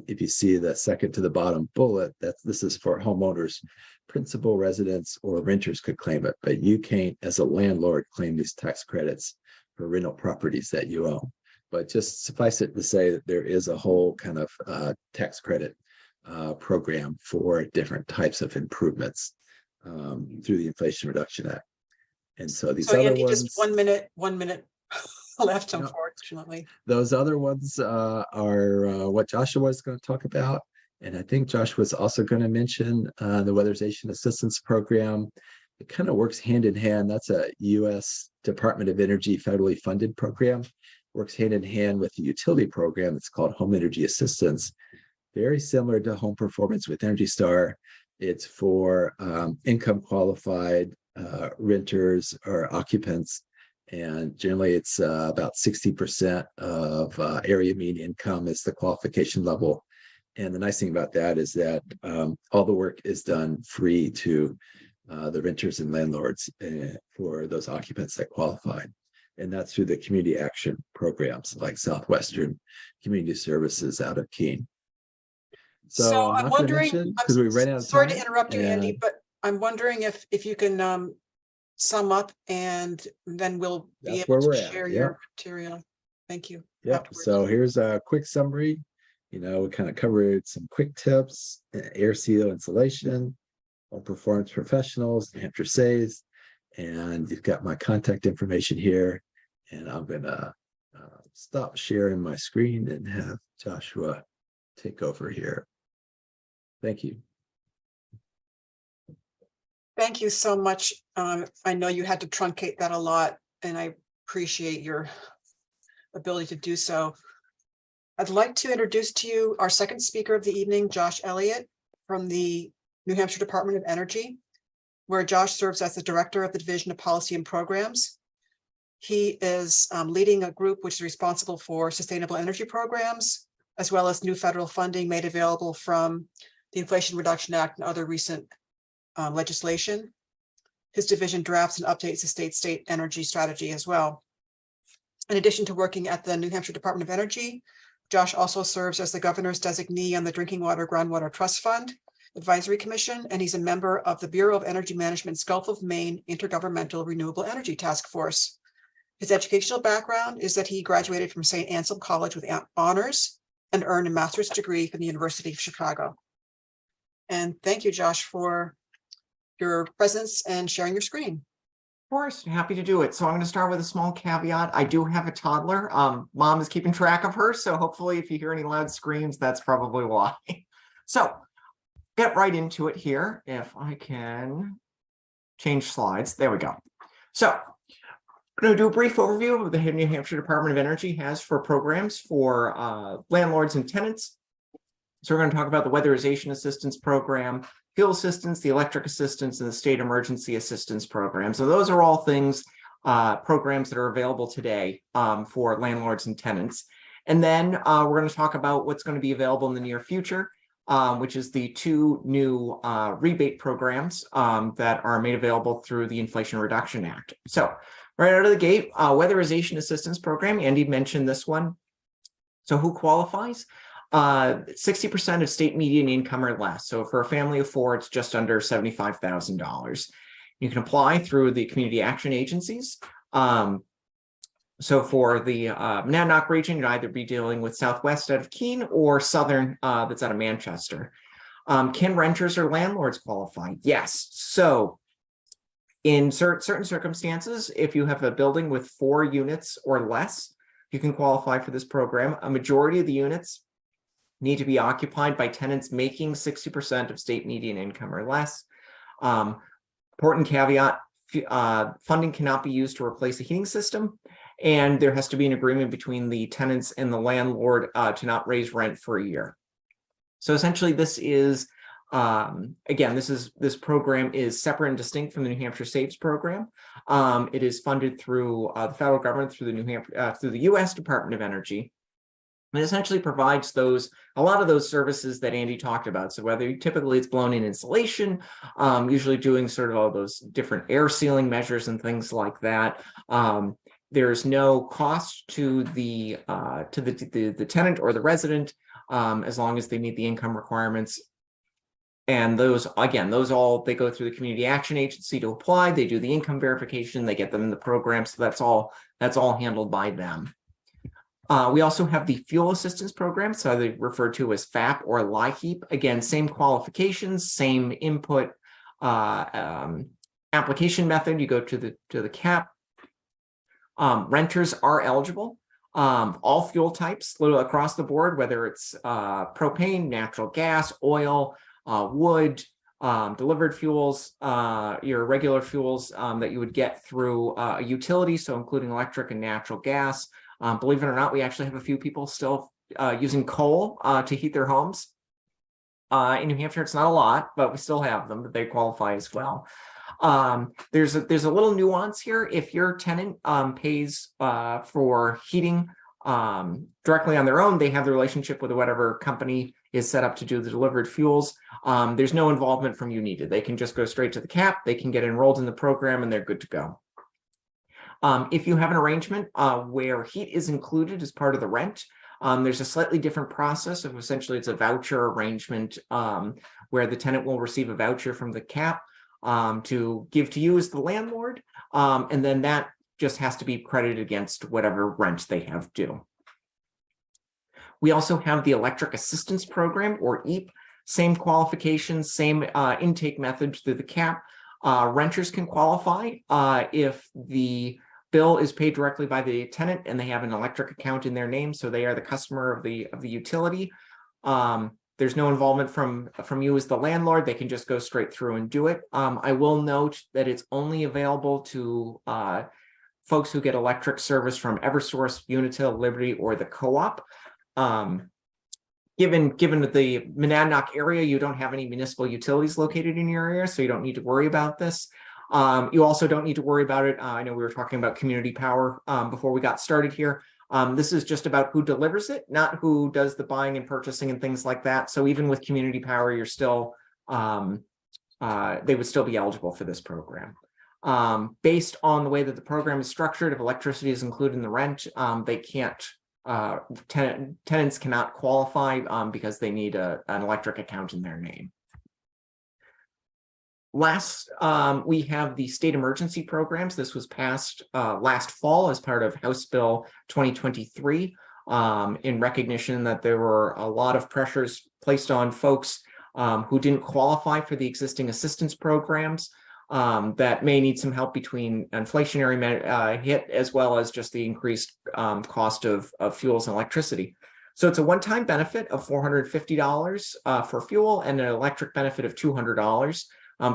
if you see the second to the bottom bullet, this is for homeowners, principal residents or renters could claim it, but you can't, as a landlord, claim these tax credits for rental properties that you own. But just suffice it to say that there is a whole kind of tax credit program for different types of improvements through the Inflation Reduction Act. And so these other Andy, ones, just 1 minute left, unfortunately. Those other ones are what Joshua was going to talk about. And I think Josh was also going to mention the Weatherization Assistance Program. It kind of works hand in hand. That's a U.S. Department of Energy federally funded program. Works hand in hand with the utility program. It's called Home Energy Assistance. Very similar to Home Performance with Energy Star. It's for income qualified renters or occupants. And generally, it's about 60% of area mean income is the qualification level. And the nice thing about that is that all the work is done free to the renters and landlords for those occupants that qualify. And that's through the community action programs like Southwestern Community Services out of Keene. So I'm wondering, because we ran out of time. Sorry to interrupt you, Andy, but I'm wondering if you can sum up, and then we'll be able to share your material. Thank you. Yep. So here's a quick summary. We kind of covered some quick tips: air seal insulation, home performance professionals, New Hampshire Saves, and you've got my contact information here. And I'm gonna stop sharing my screen and have Joshua take over here. Thank you. Thank you so much. I know you had to truncate that a lot, and I appreciate your ability to do so. I'd like to introduce to you our second speaker of the evening, Josh Elliott from the New Hampshire Department of Energy, where Josh serves as the Director of the Division of Policy and Programs. He is leading a group which is responsible for sustainable energy programs, as well as new federal funding made available from the Inflation Reduction Act and other recent legislation. His division drafts and updates the state energy strategy as well. In addition to working at the New Hampshire Department of Energy, Josh also serves as the governor's designee on the Drinking Water Groundwater Trust Fund Advisory Commission, and he's a member of the Bureau of Energy Management's Gulf of Maine Intergovernmental Renewable Energy Task Force. His educational background is that he graduated from St. Anselm College with honors and earned a master's degree from the University of Chicago. And thank you, Josh, for your presence and sharing your screen. Of course, happy to do it. So I'm going to start with a small caveat. I do have a toddler. Mom is keeping track of her, so hopefully if you hear any loud screams, that's probably why. So get right into it here. If I can change slides. There we go. So I'm going to do a brief overview of the New Hampshire Department of Energy has for programs for landlords and tenants. So we're going to talk about the weatherization assistance program, fuel assistance, the electric assistance, and the state emergency assistance program. So those are all things, programs that are available today for landlords and tenants. And then we're going to talk about what's going to be available in the near future, which is the two new rebate programs that are made available through the Inflation Reduction Act. So right out of the gate, weatherization assistance program, Andy mentioned this one. So who qualifies? 60% of state median income or less. So for a family of four, it's just under $75,000. You can apply through the community action agencies. So for the Monadnock region, you'd either be dealing with Southwest out of Keene or Southern that's out of Manchester. Can renters or landlords qualify? Yes. So in certain circumstances, if you have a building with 4 units or less, you can qualify for this program. A majority of the units need to be occupied by tenants making 60% of state median income or less. Important caveat, funding cannot be used to replace a heating system, and there has to be an agreement between the tenants and the landlord to not raise rent for a year. So essentially this is, again, this program is separate and distinct from the New Hampshire Saves program. It is funded through the federal government, through the U.S. Department of Energy. It essentially provides a lot of those services that Andy talked about. So whether typically it's blown-in insulation, usually doing sort of all those different air sealing measures and things like that. There's no cost to the tenant or the resident as long as they meet the income requirements. And those all they go through the community action agency to apply. They do the income verification. They get them in the program. So that's all handled by them. We also have the fuel assistance program, so they refer to as FAP or LIHEAP. Again, same qualifications, same input application method. You go to the CAP. Renters are eligible. All fuel types across the board, whether it's propane, natural gas, oil, wood, delivered fuels, your regular fuels that you would get through a utility, so including electric and natural gas. Believe it or not, we actually have a few people still using coal to heat their homes. In New Hampshire, it's not a lot, but we still have them, but they qualify as well. There's a little nuance here. If your tenant pays for heating directly on their own, they have the relationship with whatever company is set up to do the delivered fuels. There's no involvement from you needed. They can just go straight to the CAP. They can get enrolled in the program and they're good to go. If you have an arrangement where heat is included as part of the rent, there's a slightly different process of essentially it's a voucher arrangement where the tenant will receive a voucher from the CAP to give to you as the landlord, and then that just has to be credited against whatever rent they have due. We also have the Electric Assistance Program, or EAP, same qualifications, same intake methods through the CAP. Renters can qualify if the bill is paid directly by the tenant and they have an electric account in their name, so they are the customer of the utility. There's no involvement from you as the landlord. They can just go straight through and do it. I will note that it's only available to folks who get electric service from Eversource, Unitil, Liberty, or the co-op. Given the Monadnock area, you don't have any municipal utilities located in your area, so you don't need to worry about this. You also don't need to worry about it. I know we were talking about community power before we got started here. This is just about who delivers it, not who does the buying and purchasing and things like that. So even with community power, you're still, they would still be eligible for this program. Based on the way that the program is structured, if electricity is included in the rent, they can't, tenants cannot qualify because they need an electric account in their name. Last, we have the state emergency programs. This was passed last fall as part of House Bill 2023 in recognition that there were a lot of pressures placed on folks who didn't qualify for the existing assistance programs that may need some help between inflationary hit as well as just the increased cost of fuels and electricity. So it's a one-time benefit of $450 for fuel and an electric benefit of $200.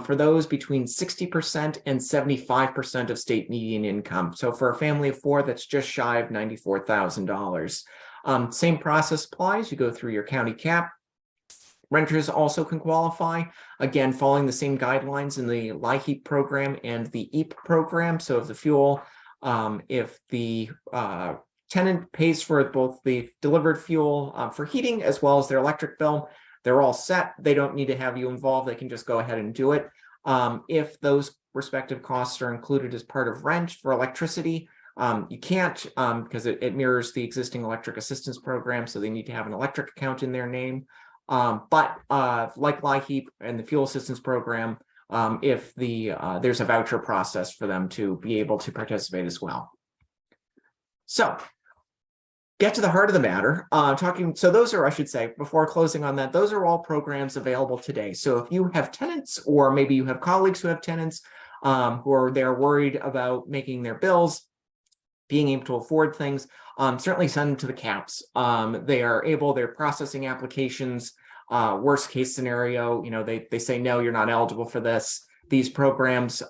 For those between 60% and 75% of state median income. So for a family of 4, that's just shy of $94,000. Same process applies. You go through your county cap. Renters also can qualify, again, following the same guidelines in the LIHEAP program and the EAP program. So if the fuel, if the tenant pays for both the delivered fuel for heating as well as their electric bill, they're all set. They don't need to have you involved. They can just go ahead and do it. If those respective costs are included as part of rent for electricity, you can't because it mirrors the existing electric assistance program. So they need to have an electric account in their name. But like LIHEAP and the fuel assistance program, if there's a voucher process for them to be able to participate as well. So get to the heart of the matter, so those are, I should say, before closing on that, those are all programs available today. So if you have tenants, or maybe you have colleagues who have tenants who are there worried about making their bills, being able to afford things, certainly send them to the CAPS. They're processing applications. Worst case scenario, they say, no, you're not eligible for these programs.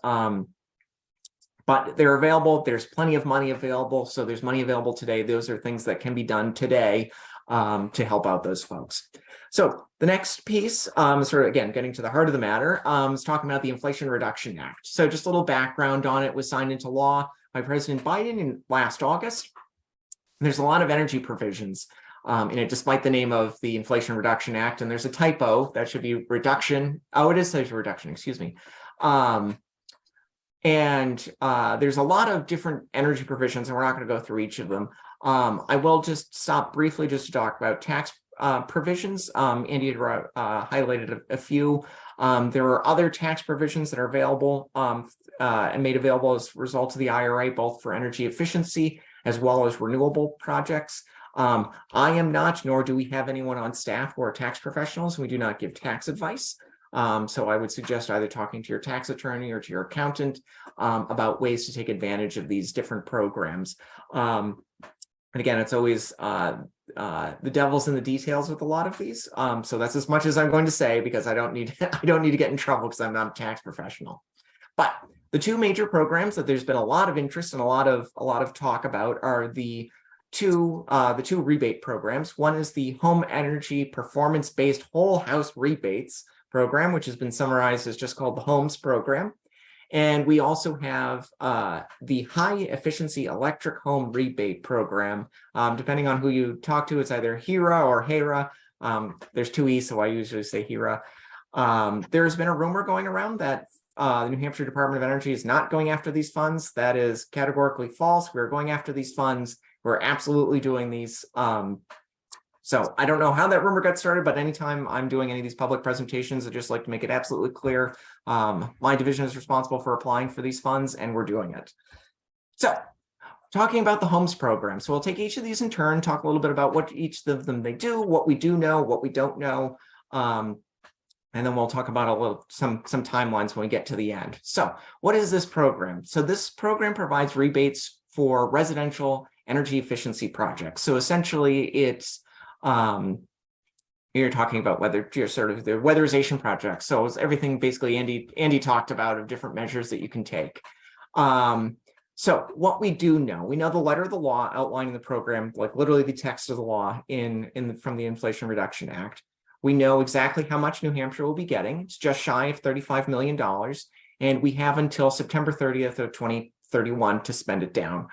But they're available. There's plenty of money available. So there's money available today. Those are things that can be done today to help out those folks. So the next piece, sort of, again, getting to the heart of the matter, is talking about the Inflation Reduction Act. So just a little background on it. Was signed into law by President Biden in last August. And there's a lot of energy provisions in it, despite the name of the Inflation Reduction Act. And there's a typo. That should be reduction. Oh, it is a reduction, excuse me. And there's a lot of different energy provisions, and we're not going to go through each of them. I will just stop briefly just to talk about tax provisions. Andy had highlighted a few. There are other tax provisions that are available and made available as a result of the IRA, both for energy efficiency as well as renewable projects. I am not, nor do we have anyone on staff who are tax professionals. We do not give tax advice. So I would suggest either talking to your tax attorney or to your accountant about ways to take advantage of these different programs. And again, it's always the devil's in the details with a lot of these. So that's as much as I'm going to say, because I don't need to get in trouble because I'm not a tax professional. But the two major programs that there's been a lot of interest and a lot of talk about are the two rebate programs. One is the Home Energy Performance-Based Whole House Rebates program, which has been summarized as just called the HOMES program. And we also have the High Efficiency Electric Home Rebate program. Depending on who you talk to, it's either HERA or HERA. There's two E's, so I usually say HERA. There's been a rumor going around that the New Hampshire Department of Energy is not going after these funds. That is categorically false. We're going after these funds. We're absolutely doing these. So I don't know how that rumor got started, but anytime I'm doing any of these public presentations, I just like to make it absolutely clear. My division is responsible for applying for these funds, and we're doing it. So talking about the HOMES program. So we'll take each of these in turn, talk a little bit about what each of them they do, what we do know, what we don't know. And then we'll talk about some timelines when we get to the end. So what is this program? So this program provides rebates for residential energy efficiency projects. So essentially it's you're talking about whether you're sort of the weatherization projects. So it's everything basically Andy talked about of different measures that you can take. So what we do know, we know the letter of the law outlining the program, like literally the text of the law from the Inflation Reduction Act. We know exactly how much New Hampshire will be getting. It's just shy of $35 million. And we have until September 30th of 2031 to spend it down.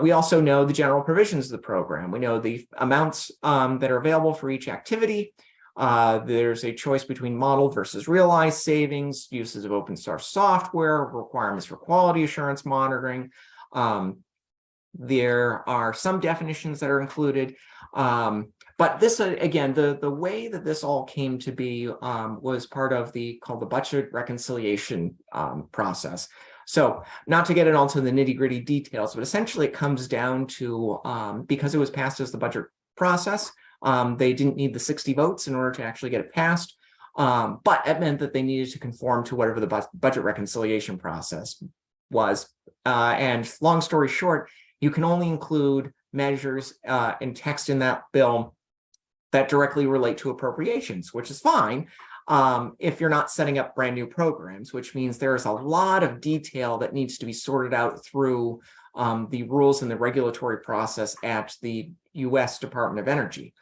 We also know the general provisions of the program. We know the amounts that are available for each activity. There's a choice between modeled versus realized savings, uses of open source software, requirements for quality assurance monitoring. There are some definitions that are included. But this, again, the way that this all came to be was part of called the budget reconciliation process. So not to get it all to the nitty gritty details, but essentially it comes down to, because it was passed as the budget process, they didn't need the 60 votes in order to actually get it passed. But it meant that they needed to conform to whatever the budget reconciliation process was. And long story short, you can only include measures and text in that bill that directly relate to appropriations, which is fine if you're not setting up brand new programs, which means there's a lot of detail that needs to be sorted out through the rules and the regulatory process at the U.S. Department of Energy,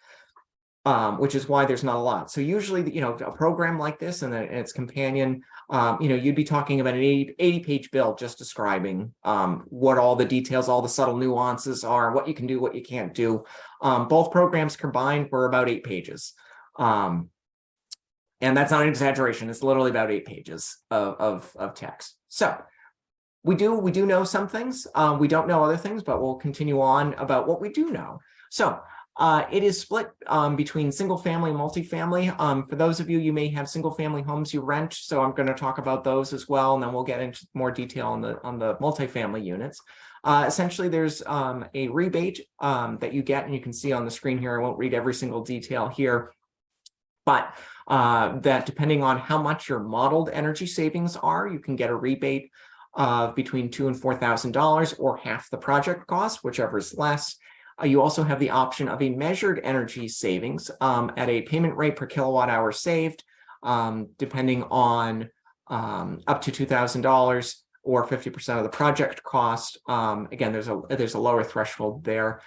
which is why there's not a lot. So usually, a program like this and its companion, you'd be talking about an 80-page bill just describing what all the details, all the subtle nuances are, what you can do, what you can't do. Both programs combined were about 8 pages. And that's not an exaggeration. It's literally about 8 pages of text. So we do know some things. We don't know other things, but we'll continue on about what we do know. So it is split between single family and multifamily. For those of you, you may have single family homes you rent. So I'm going to talk about those as well. And then we'll get into more detail on the multifamily units. Essentially, there's a rebate that you get, and you can see on the screen here. I won't read every single detail here, but that depending on how much your modeled energy savings are, you can get a rebate of between $2,000 and $4,000 or half the project cost, whichever is less. You also have the option of a measured energy savings at a payment rate per kilowatt hour saved, depending on up to $2,000 or 50% of the project cost. Again, there's a lower threshold there.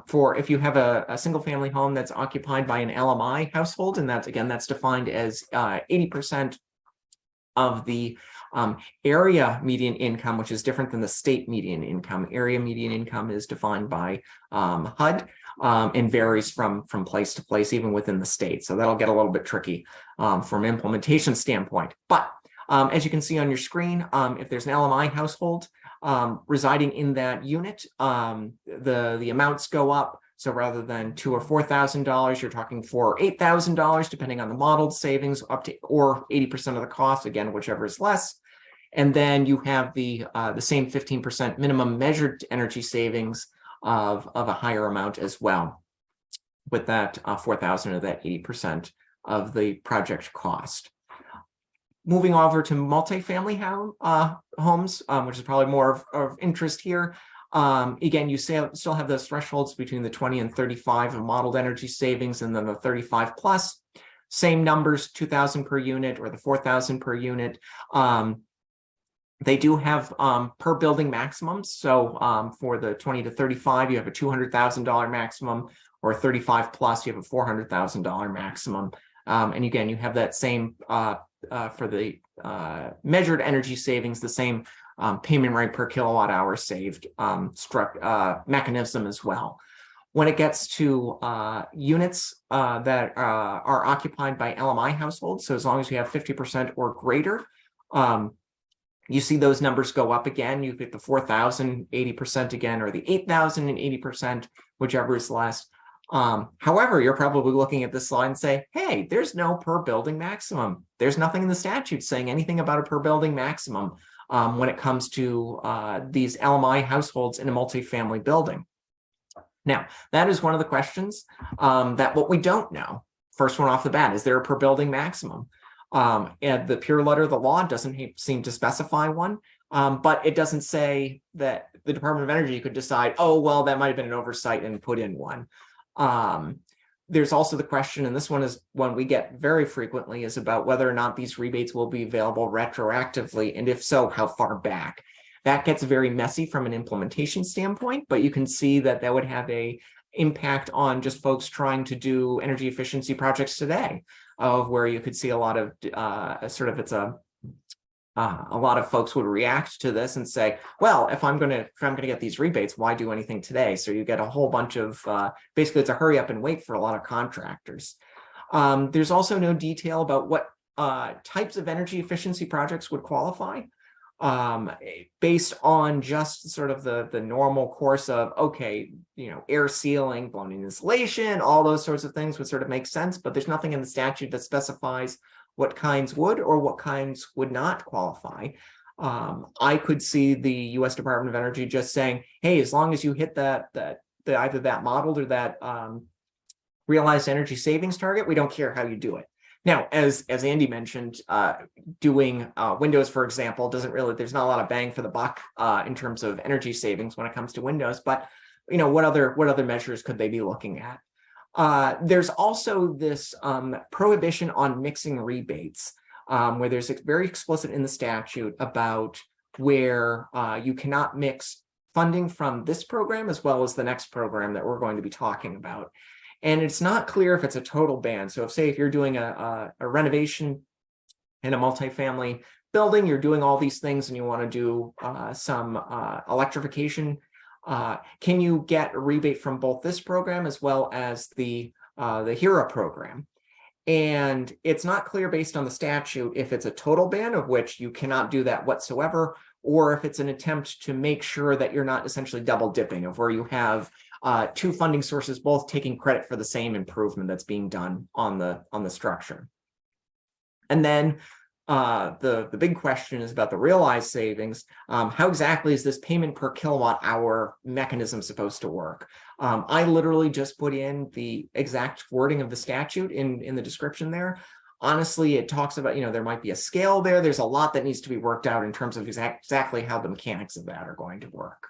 For if you have a single family home that's occupied by an LMI household, and that's defined as 80% of the area median income, which is different than the state median income. Area median income is defined by HUD and varies from place to place, even within the state. So that'll get a little bit tricky from an implementation standpoint. But as you can see on your screen, if there's an LMI household residing in that unit, the amounts go up. So rather than $2,000 or $4,000, you're talking $4,000 or $8,000, depending on the modeled savings, up to or 80% of the cost, again, whichever is less. And then you have the same 15% minimum measured energy savings of a higher amount as well, with that $4,000 of that 80% of the project cost. Moving over to multifamily homes, which is probably more of interest here. Again, you still have those thresholds between the 20 and 35 of modeled energy savings, and then the 35 plus. Same numbers, 2,000 per unit or the 4,000 per unit. They do have per building maximums. So for the 20 to 35, you have a $200,000 maximum, or 35 plus, you have a $400,000 maximum. And again, you have that same for the measured energy savings, the same payment rate per kilowatt hour saved mechanism as well. When it gets to units that are occupied by LMI households, so as long as you have 50% or greater, you see those numbers go up again. You get the 4,000, 80% again, or the 8,000 and 80%, whichever is less. However, you're probably looking at this slide and say, hey, there's no per building maximum. There's nothing in the statute saying anything about a per building maximum when it comes to these LMI households in a multifamily building. Now, that is one of the questions that what we don't know. First one off the bat, is there a per building maximum? And the pure letter of the law doesn't seem to specify one, but it doesn't say that the Department of Energy could decide, oh, well, that might have been an oversight and put in one. There's also the question, and this one is one we get very frequently, is about whether or not these rebates will be available retroactively, and if so, how far back. That gets very messy from an implementation standpoint, but you can see that that would have a impact on just folks trying to do energy efficiency projects today, of where you could see a lot of a lot of folks would react to this and say, well, if I'm gonna get these rebates, why do anything today? So you get a whole bunch of basically it's a hurry up and wait for a lot of contractors. There's also no detail about what types of energy efficiency projects would qualify. based on just sort of the normal course of, okay, air sealing, blown insulation, all those sorts of things would sort of make sense, but there's nothing in the statute that specifies what kinds would or what kinds would not qualify. I could see the U.S. Department of Energy just saying, hey, as long as you hit either that modeled or that realized energy savings target, we don't care how you do it. Now, as Andy mentioned, doing windows, for example, there's not a lot of bang for the buck in terms of energy savings when it comes to windows, but what other measures could they be looking at? There's also this prohibition on mixing rebates, where there's very explicit in the statute about where you cannot mix funding from this program as well as the next program that we're going to be talking about. And it's not clear if it's a total ban. So if you're doing a renovation in a multifamily building, you're doing all these things and you want to do some electrification, can you get a rebate from both this program as well as the HERA program? And it's not clear based on the statute if it's a total ban of which you cannot do that whatsoever, or if it's an attempt to make sure that you're not essentially double dipping, of where you have two funding sources both taking credit for the same improvement that's being done on the structure. And then the big question is about the realized savings. How exactly is this payment per kilowatt hour mechanism supposed to work? I literally just put in the exact wording of the statute in the description there. Honestly, it talks about, there might be a scale there. There's a lot that needs to be worked out in terms of exactly how the mechanics of that are going to work.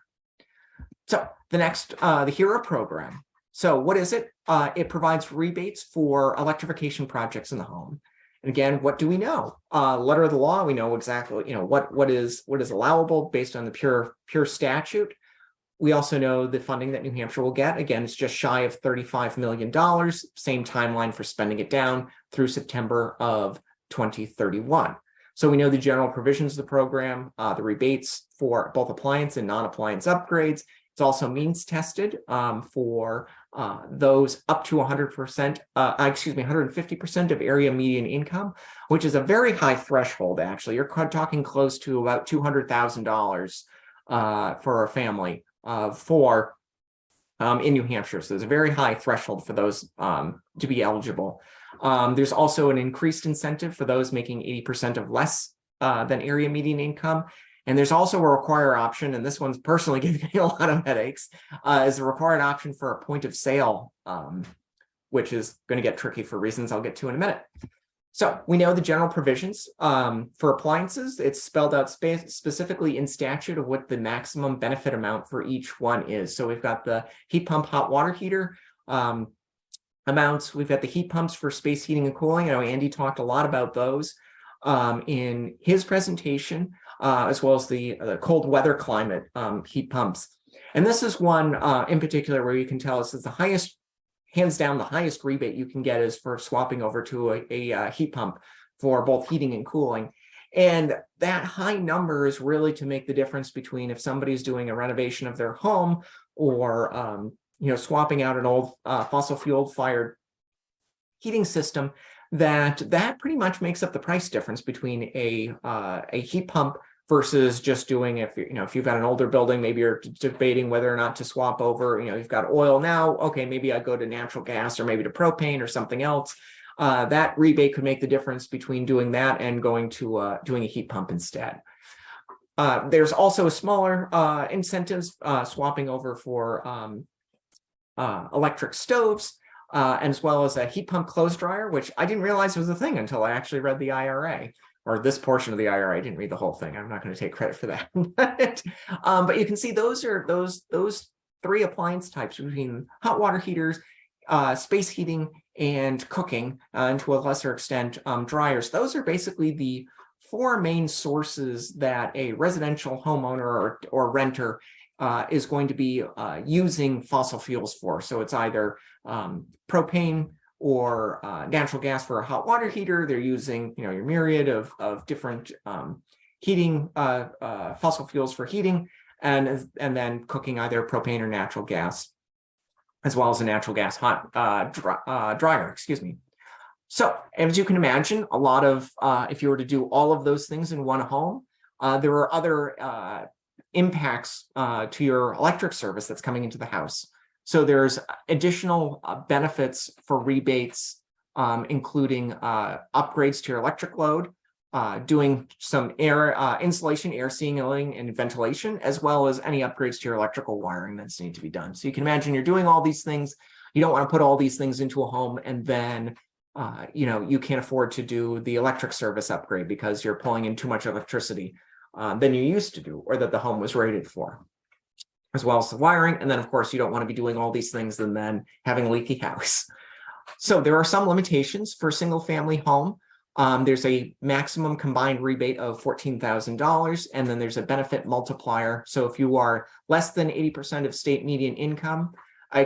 So the next, the HERA program. So what is it? It provides rebates for electrification projects in the home. And again, what do we know? Letter of the law, we know exactly, what is allowable based on the pure statute. We also know the funding that New Hampshire will get. Again, it's just shy of $35 million, same timeline for spending it down through September of 2031. So we know the general provisions of the program, the rebates for both appliance and non-appliance upgrades. It's also means tested for those up to 150% of area median income, which is a very high threshold, actually. You're talking close to about $200,000 for a family in New Hampshire. So there's a very high threshold for those to be eligible. There's also an increased incentive for those making 80% of less than area median income. And there's also a required option, and this one's personally giving me a lot of headaches, is a required option for a point of sale, which is going to get tricky for reasons I'll get to in a minute. So we know the general provisions for appliances. It's spelled out specifically in statute of what the maximum benefit amount for each one is. So we've got the heat pump hot water heater amounts. We've got the heat pumps for space heating and cooling. I know Andy talked a lot about those in his presentation. As well as the cold weather climate heat pumps. And this is one in particular where you can tell us that the highest, hands down, the highest rebate you can get is for swapping over to a heat pump for both heating and cooling. And that high number is really to make the difference between if somebody's doing a renovation of their home or swapping out an old fossil fuel fired heating system, that pretty much makes up the price difference between a heat pump versus just doing, if you've got an older building, maybe you're debating whether or not to swap over, you've got oil now, okay, maybe I go to natural gas or maybe to propane or something else. That rebate could make the difference between doing that and going to doing a heat pump instead. There's also smaller incentives swapping over for electric stoves, as well as a heat pump clothes dryer, which I didn't realize was a thing until I actually read the IRA, or this portion of the IRA. I didn't read the whole thing. I'm not going to take credit for that. But you can see those are those three appliance types between hot water heaters, space heating, and cooking, and to a lesser extent, dryers. Those are basically the four main sources that a residential homeowner or renter is going to be using fossil fuels for. So it's either propane or natural gas for a hot water heater. They're using, your myriad of different heating fossil fuels for heating, and then cooking either propane or natural gas, as well as a natural gas hot dryer. Excuse me. So as you can imagine, a lot of if you were to do all of those things in one home, there are other impacts to your electric service that's coming into the house. So there's additional benefits for rebates, including upgrades to your electric load, doing some air insulation, air sealing, and ventilation, as well as any upgrades to your electrical wiring that's need to be done. So you can imagine you're doing all these things. You don't want to put all these things into a home and then you can't afford to do the electric service upgrade because you're pulling in too much electricity than you used to do, or that the home was rated for, as well as the wiring. And then, of course, you don't want to be doing all these things and then having a leaky house. So there are some limitations for a single family home. There's a maximum combined rebate of $14,000, and then there's a benefit multiplier. So if you are less than 80% of state median income,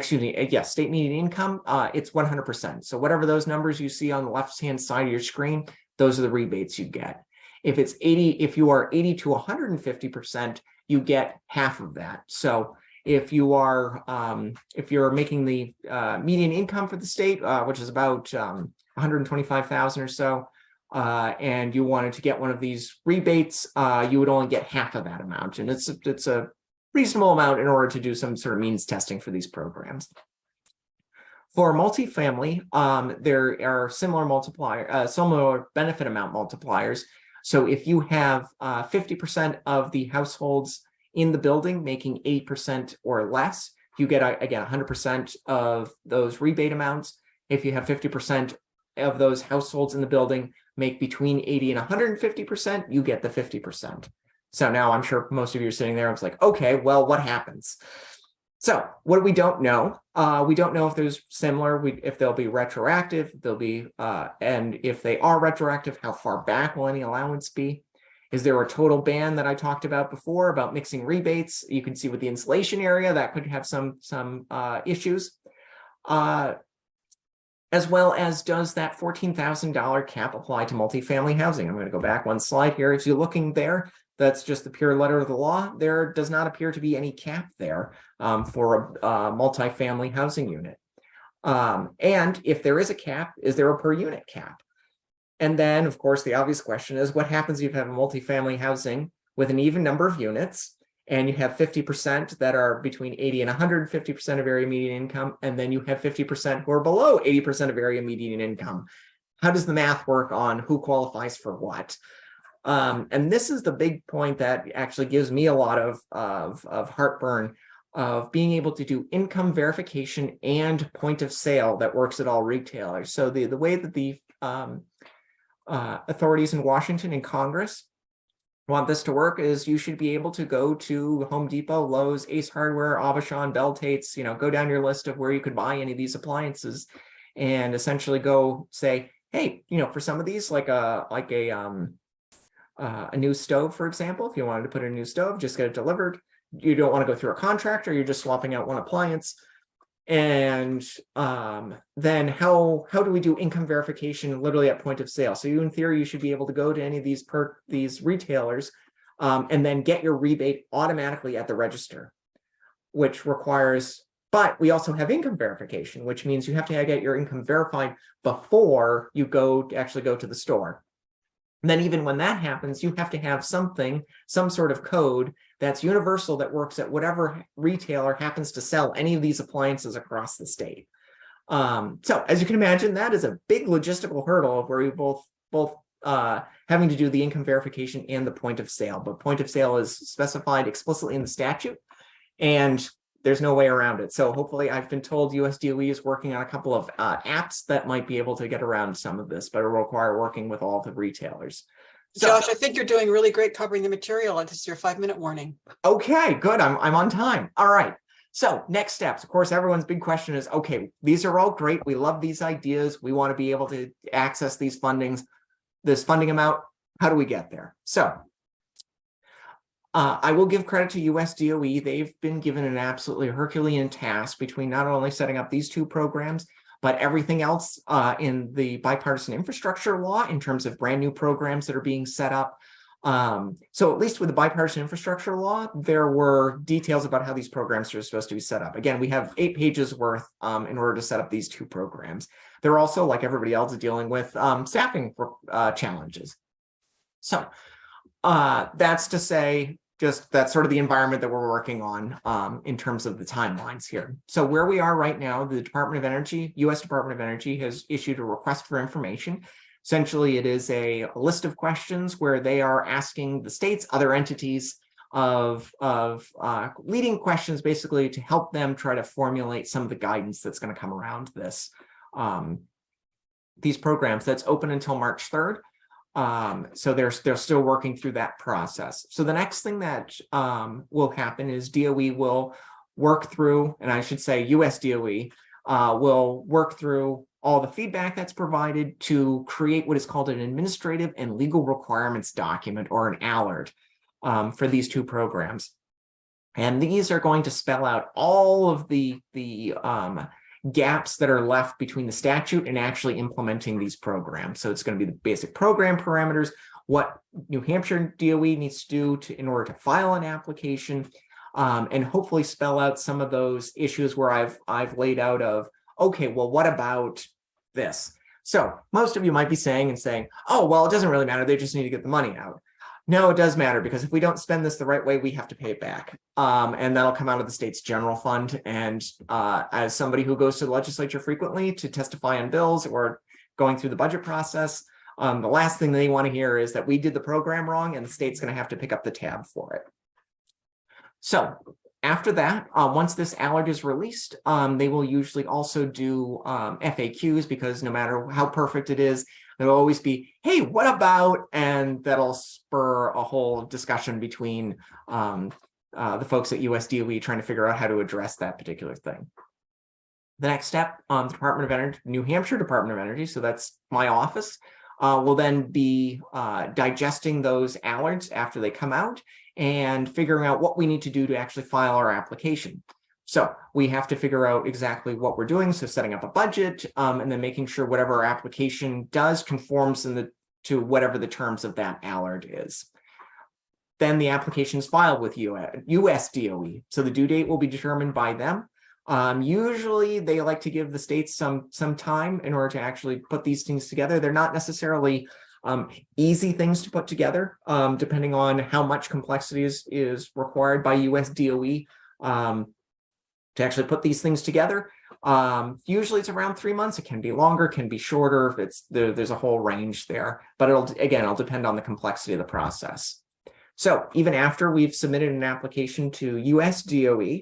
state median income, it's 100%. So whatever those numbers you see on the left-hand side of your screen, those are the rebates you get. If you are 80 to 150%, you get half of that. So if you are, if you're making the median income for the state, which is about 125,000 or so, and you wanted to get one of these rebates, you would only get half of that amount, and it's a reasonable amount in order to do some sort of means testing for these programs. For multifamily, there are similar benefit amount multipliers. So if you have 50% of the households in the building making 8% or less, you get, again, 100% of those rebate amounts. If you have 50% of those households in the building make between 80 and 150%, you get the 50%. So now I'm sure most of you are sitting there, it's like, okay, well, what happens? So what we don't know, we don't know if there's similar, if they'll be retroactive, and if they are retroactive, how far back will any allowance be? Is there a total ban that I talked about before about mixing rebates? You can see with the insulation area, that could have some issues. As well as, does that $14,000 cap apply to multifamily housing? I'm going to go back one slide here. If you're looking there, that's just the pure letter of the law. There does not appear to be any cap there for a multifamily housing unit. And if there is a cap, is there a per unit cap? And then, of course, the obvious question is, what happens if you have a multifamily housing with an even number of units, and you have 50% that are between 80 and 150% of area median income, and then you have 50% who are below 80% of area median income? How does the math work on who qualifies for what? And this is the big point that actually gives me a lot of heartburn, of being able to do income verification and point of sale that works at all retailers. So the way that the authorities in Washington and Congress want this to work is you should be able to go to Home Depot, Lowe's, Ace Hardware, Avashon, Bell Tates, go down your list of where you could buy any of these appliances, and essentially go say, hey, for some of these, like a new stove, for example, if you wanted to put in a new stove, just get it delivered. You don't want to go through a contractor, you're just swapping out one appliance. And then how do we do income verification literally at point of sale? So in theory, you should be able to go to any of these retailers and then get your rebate automatically at the register, which requires, but we also have income verification, which means you have to get your income verified before you actually go to the store. And then even when that happens, you have to have some sort of code that's universal, that works at whatever retailer happens to sell any of these appliances across the state. So as you can imagine, that is a big logistical hurdle where we both having to do the income verification and the point of sale. But point of sale is specified explicitly in the statute, and there's no way around it. So hopefully, I've been told USDOE is working on a couple of apps that might be able to get around some of this, but it will require working with all the retailers. So, Josh, I think you're doing really great covering the material. This is your 5-minute warning. Okay, good. I'm on time. All right. So next steps. Of course, everyone's big question is, okay, these are all great. We love these ideas. We want to be able to access these this funding amount. How do we get there? So I will give credit to USDOE. They've been given an absolutely Herculean task between not only setting up these two programs, but everything else in the bipartisan infrastructure law in terms of brand new programs that are being set up. So at least with the bipartisan infrastructure law, there were details about how these programs are supposed to be set up. Again, we have 8 pages worth in order to set up these two programs. They're also, like everybody else, dealing with staffing challenges. So That's to say, just that's sort of the environment that we're working on in terms of the timelines here. So where we are right now, the Department of Energy, U.S. Department of Energy has issued a request for information. Essentially, it is a list of questions where they are asking the states, other entities of leading questions, basically to help them try to formulate some of the guidance that's going to come around this these programs. That's open until March 3rd. So they're still working through that process. So the next thing that will happen is DOE will work through, and I should say US DOE will work through all the feedback that's provided to create what is called an administrative and legal requirements document, or an ALERD, for these two programs. And these are going to spell out all of the gaps that are left between the statute and actually implementing these programs. So it's going to be the basic program parameters, what New Hampshire DOE needs to do in order to file an application, and hopefully spell out some of those issues where I've laid out of, okay, well, what about this? So most of you might be saying, oh, well, it doesn't really matter. They just need to get the money out. No, it does matter, because if we don't spend this the right way, we have to pay it back. And that'll come out of the state's general fund. And as somebody who goes to the legislature frequently to testify on bills or going through the budget process, the last thing they want to hear is that we did the program wrong and the state's going to have to pick up the tab for it. So after that, once this ALERD is released, they will usually also do FAQs, because no matter how perfect it is, there'll always be, hey, what about? And that'll spur a whole discussion between the folks at US DOE trying to figure out how to address that particular thing. The next step, the Department of Energy, New Hampshire Department of Energy, so that's my office, will then be digesting those ALERDs after they come out and figuring out what we need to do to actually file our application. So we have to figure out exactly what we're doing. So setting up a budget, and then making sure whatever our application does conforms to whatever the terms of that ALERD is. Then the application is filed with US DOE. So the due date will be determined by them. Usually they like to give the states some time in order to actually put these things together. They're not necessarily easy things to put together, depending on how much complexity is required by US DOE to actually put these things together. Usually it's around 3 months. It can be longer, can be shorter. There's a whole range there, but it'll depend on the complexity of the process. So even after we've submitted an application to US DOE,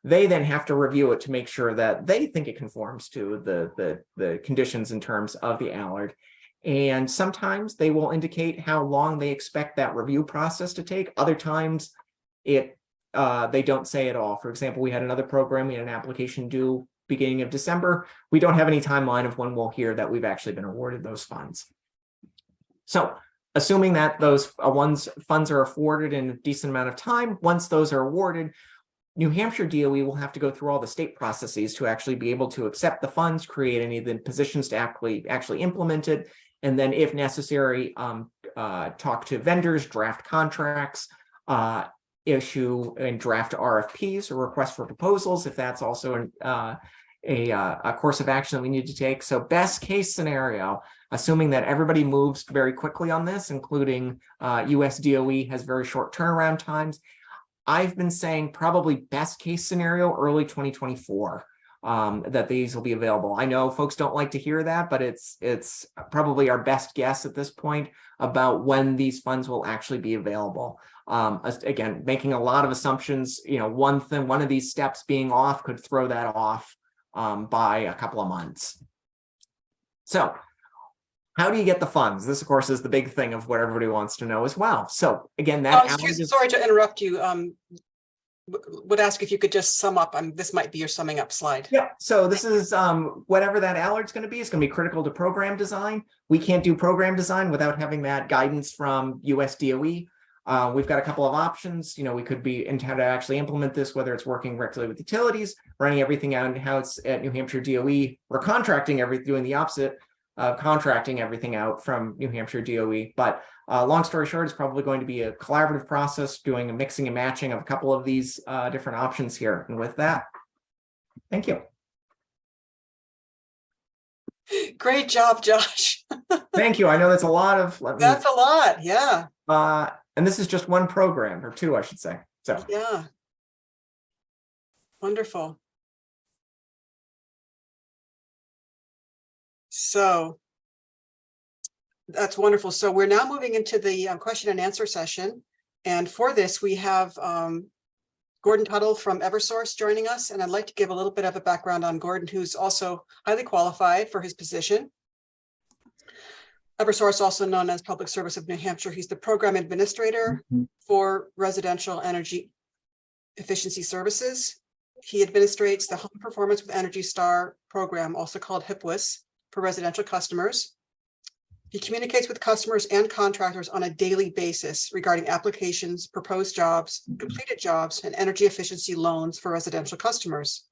they then have to review it to make sure that they think it conforms to the conditions and terms of the ALERD. And sometimes they will indicate how long they expect that review process to take. Other times they don't say at all. For example, we had another program, we had an application due beginning of December. We don't have any timeline of when we'll hear that we've actually been awarded those funds. So assuming that those funds are afforded in a decent amount of time, once those are awarded, New Hampshire DOE will have to go through all the state processes to actually be able to accept the funds, create any of the positions to actually implement it, and then if necessary, talk to vendors, draft contracts, issue and draft RFPs or requests for proposals, if that's also a course of action that we need to take. So best case scenario, assuming that everybody moves very quickly on this, including US DOE has very short turnaround times, I've been saying probably best case scenario, early 2024, that these will be available. I know folks don't like to hear that, but it's probably our best guess at this point about when these funds will actually be available. Again, making a lot of assumptions, one of these steps being off could throw that off by a couple of months. So how do you get the funds? This, of course, is the big thing of what everybody wants to know as well. So again, sorry to interrupt you. Would ask if you could just sum up. This might be your summing up slide. Yeah. So this is whatever that ALERD's going to be. It's going to be critical to program design. We can't do program design without having that guidance from US DOE. We've got a couple of options. We could be in how to actually implement this, whether it's working directly with utilities, running everything out in-house at New Hampshire DOE, or contracting doing the opposite. Contracting everything out from New Hampshire DOE. But long story short, it's probably going to be a collaborative process, doing a mixing and matching of a couple of these different options here. And with that, thank you. Great job, Josh. Thank you. I know that's a lot of. That's a lot. Yeah. And this is just one program, or two, I should say. So Yeah. Wonderful. So that's wonderful. So we're now moving into the question and answer session. And for this, we have Gordon Tuttle from Eversource joining us. And I'd like to give a little bit of a background on Gordon, who's also highly qualified for his position. Eversource, also known as Public Service of New Hampshire. He's the program administrator for residential energy efficiency services. He administrates the Home Performance with Energy Star program, also called HPWIS, for residential customers. He communicates with customers and contractors on a daily basis regarding applications, proposed jobs, completed jobs, and energy efficiency loans for residential customers.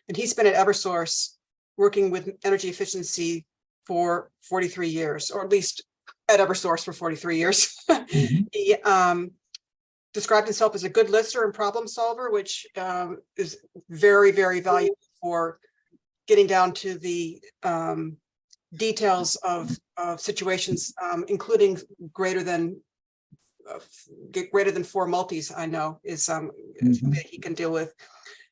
And he's been at Eversource working with energy efficiency for 43 years, or at least at Eversource for 43 years. He described himself as a good listener and problem solver, which is very, very valuable for getting down to the details of situations, including greater than 4 multis. I know is something that he can deal with.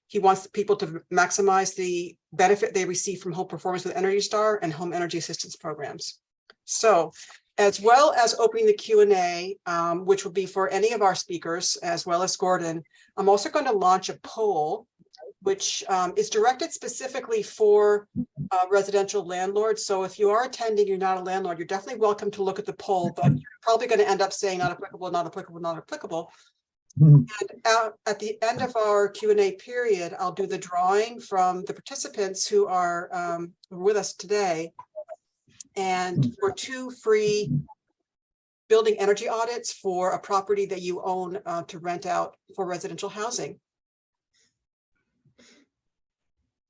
He wants people to maximize the benefit they receive from Home Performance with Energy Star and home energy assistance programs. So, as well as opening the Q&A, which will be for any of our speakers, as well as Gordon, I'm also going to launch a poll, which is directed specifically for residential landlords. So if you are attending, you're not a landlord, you're definitely welcome to look at the poll, but you're probably going to end up saying not applicable, not applicable, not applicable. And at the end of our Q&A period, I'll do the drawing from the participants who are with us today, and for 2 free building energy audits for a property that you own to rent out for residential housing.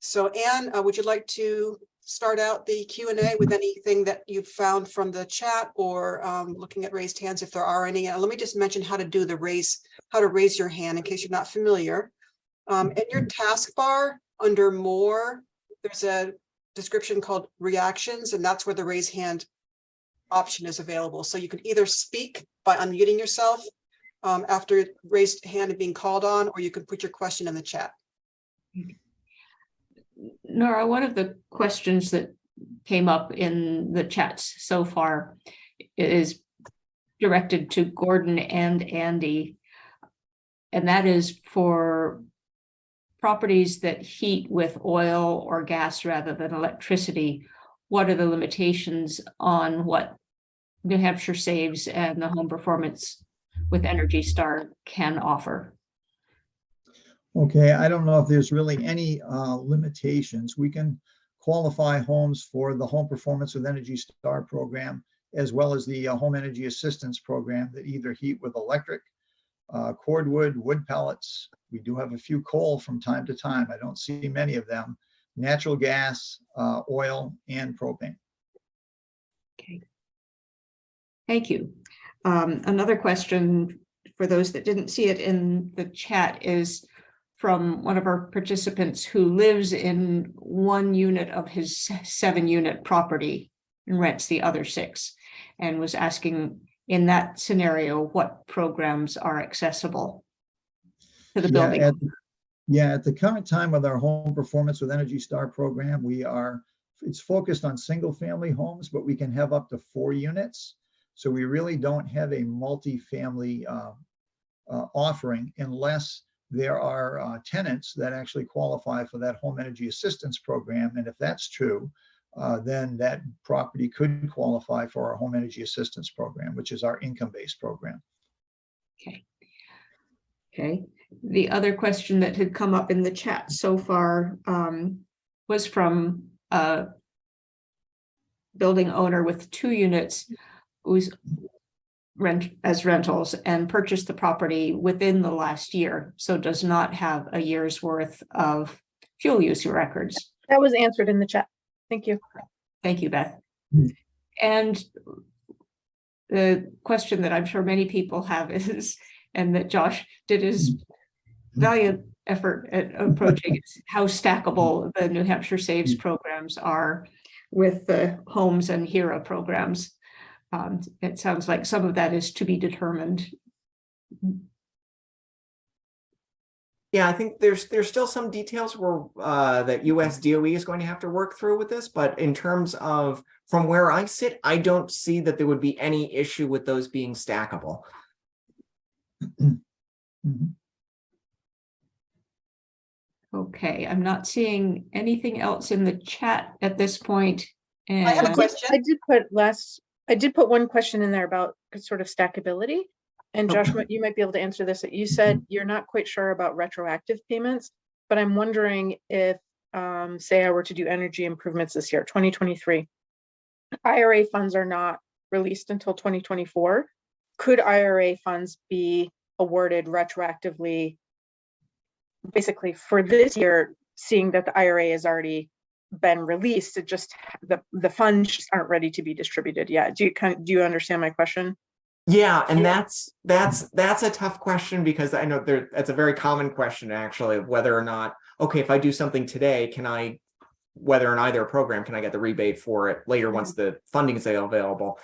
So Anne, would you like to start out the Q&A with anything that you've found from the chat, or looking at raised hands if there are any? Let me just mention how to do the how to raise your hand in case you're not familiar. In your taskbar under more, there's a description called reactions, and that's where the raise hand option is available. So you can either speak by unmuting yourself after raised hand and being called on, or you can put your question in the chat. Nora, one of the questions that came up in the chats so far is directed to Gordon and Andy, and that is for properties that heat with oil or gas rather than electricity. What are the limitations on what New Hampshire Saves and the Home Performance with Energy Star can offer? Okay, I don't know if there's really any limitations. We can qualify homes for the Home Performance with Energy Star program, as well as the Home Energy Assistance program that either heat with electric, cordwood, wood pellets. We do have a few coal from time to time. I don't see many of them. Natural gas, oil, and propane. Okay. Thank you. Another question for those that didn't see it in the chat is from one of our participants who lives in 1 unit of his 7-unit property and rents the other 6, and was asking, in that scenario, what programs are accessible to the building? At the current time with our Home Performance with Energy Star program, it's focused on single family homes, but we can have up to 4 units. So we really don't have a multi-family offering unless there are tenants that actually qualify for that home energy assistance program. And if that's true, then that property could qualify for our home energy assistance program, which is our income-based program. Okay. The other question that had come up in the chat so far was from a building owner with 2 units who's rentals and purchased the property within the last year, so does not have a year's worth of fuel use records. That was answered in the chat. Thank you. Thank you, Beth. And the question that I'm sure many people have is, and that Josh did his valiant effort at approaching, is how stackable the New Hampshire Saves programs are with the homes and HERA programs. It sounds like some of that is to be determined. Yeah, I think there's still some details where that US DOE is going to have to work through with this, but in terms of from where I sit, I don't see that there would be any issue with those being stackable. Okay, I'm not seeing anything else in the chat at this point. I have a And question. I did put one question in there about sort of stackability. And Josh, Okay. you might be able to answer this. You said you're not quite sure about retroactive payments, but I'm wondering if, say I were to do energy improvements this year, 2023, IRA funds are not released until 2024. Could IRA funds be awarded retroactively, basically for this year, seeing that the IRA has already been released? It just the funds just aren't ready to be distributed yet. Do you understand my question? Yeah, and that's a tough question, because I know that's a very common question actually, of whether or not, okay, if I do something today, can I, whether in either program, can I get the rebate for it later once the funding is available?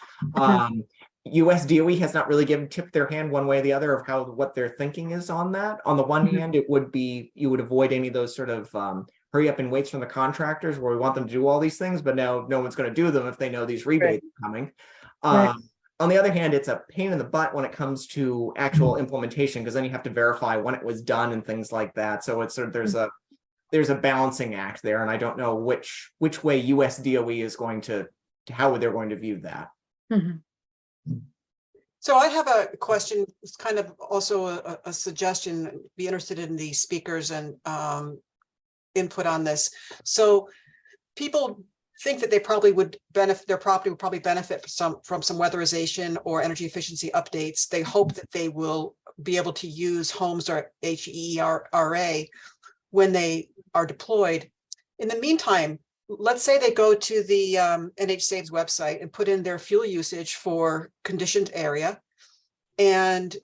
US DOE has not really tipped their hand one way or the other of what their thinking is on that. On the one hand, it would be, you would avoid any of those sort of hurry up and waits from the contractors where we want them to do all these things, but now no one's going to do them if they know these rebates are coming. Right. On the other hand, it's a pain in the butt when it comes to actual implementation, because then you have to verify when it was done and things like that. So it's sort of, there's a balancing act there, and I don't know which way US DOE is going to how they're going to view that. So I have a question. It's kind of also a suggestion. Be interested in the speakers and input on this. So people think that they probably would benefit, their property would probably benefit from some weatherization or energy efficiency updates. They hope that they will be able to use homes or HERA when they are deployed. In the meantime, let's say they go to the NHSaves website and put in their fuel usage for conditioned area, and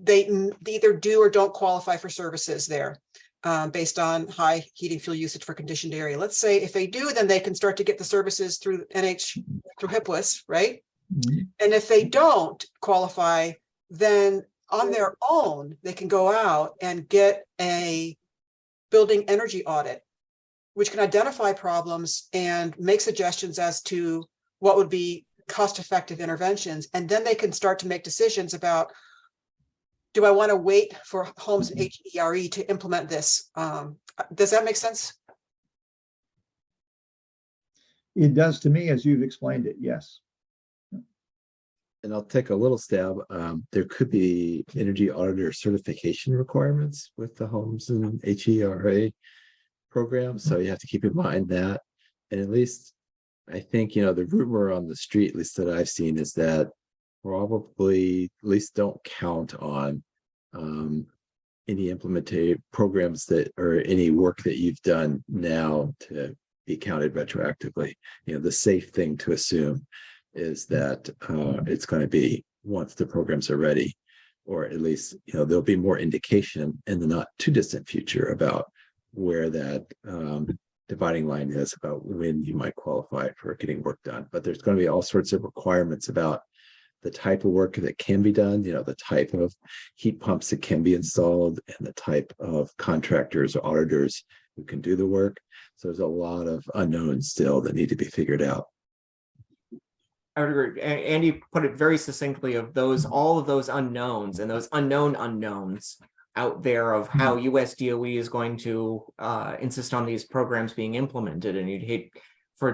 they either do or don't qualify for services there. Based on high heating fuel usage for conditioned area. Let's say if they do, then they can start to get the services through through HIPWIS, right? And if they don't qualify, then on their own, they can go out and get a building energy audit, which can identify problems and make suggestions as to what would be cost-effective interventions. And then they can start to make decisions about, do I want to wait for homes and HERE to implement this? Does that make sense? It does to me, as you've explained it, yes. And I'll take a little stab. There could be energy auditor certification requirements with the homes and HERA program. So you have to keep in mind that. And at least I think, the rumor on the street, at least that I've seen, is that probably at least don't count on any implemented programs that, or any work that you've done now to be counted retroactively. The safe thing to assume is that it's going to be once the programs are ready, or at least, there'll be more indication in the not too distant future about where that dividing line is about when you might qualify for getting work done. But there's going to be all sorts of requirements about the type of work that can be done, the type of heat pumps that can be installed, and the type of contractors or auditors who can do the work. So there's a lot of unknowns still that need to be figured out. I would agree. Andy put it very succinctly, of all of those unknowns and those unknown unknowns out there of how US DOE is going to insist on these programs being implemented. And you'd hate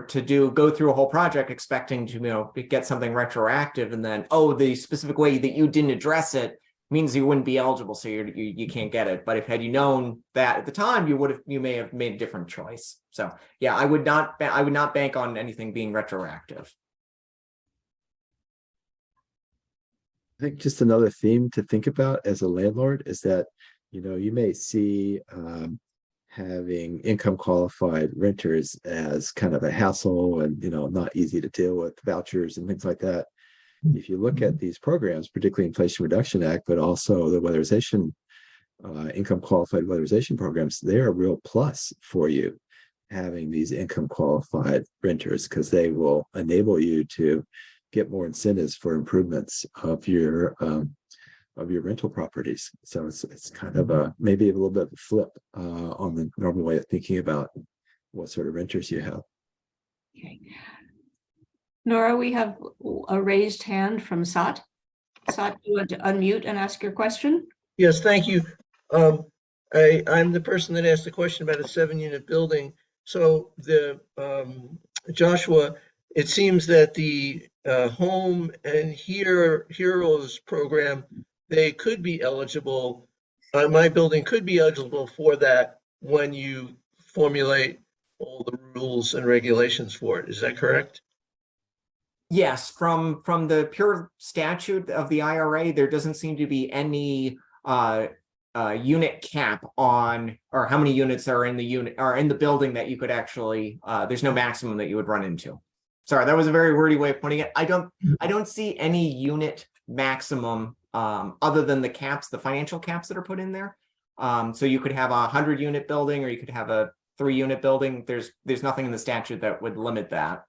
to go through a whole project expecting to get something retroactive, and then, oh, the specific way that you didn't address it means you wouldn't be eligible, so you can't get it. But if had you known that at the time, you may have made a different choice. So yeah, I would not bank on anything being retroactive. I think just another theme to think about as a landlord is that, you may see having income qualified renters as kind of a hassle and, not easy to deal with, vouchers and things like that. If you look at these programs, particularly Inflation Reduction Act, but also the weatherization, income qualified weatherization programs, they're a real plus for you, having these income qualified renters, because they will enable you to get more incentives for improvements of your rental properties. So it's kind of a maybe a little bit of a flip on the normal way of thinking about what sort of renters you have. Okay. Nora, we have a raised hand from Sat. Sat, you want to unmute and ask your question? Yes, thank you. I'm the person that asked the question about a 7-unit building. So Joshua, it seems that the Home and Heroes program, they could be eligible. My building could be eligible for that when you formulate all the rules and regulations for it. Is that correct? Yes, from the pure statute of the IRA, there doesn't seem to be any unit cap on, or how many units are in the unit or in the building that you could actually, there's no maximum that you would run into. Sorry, that was a very wordy way of putting it. I don't see any unit maximum other than the caps, the financial caps that are put in there. So you could have a 100-unit building, or you could have a 3-unit building. There's nothing in the statute that would limit that.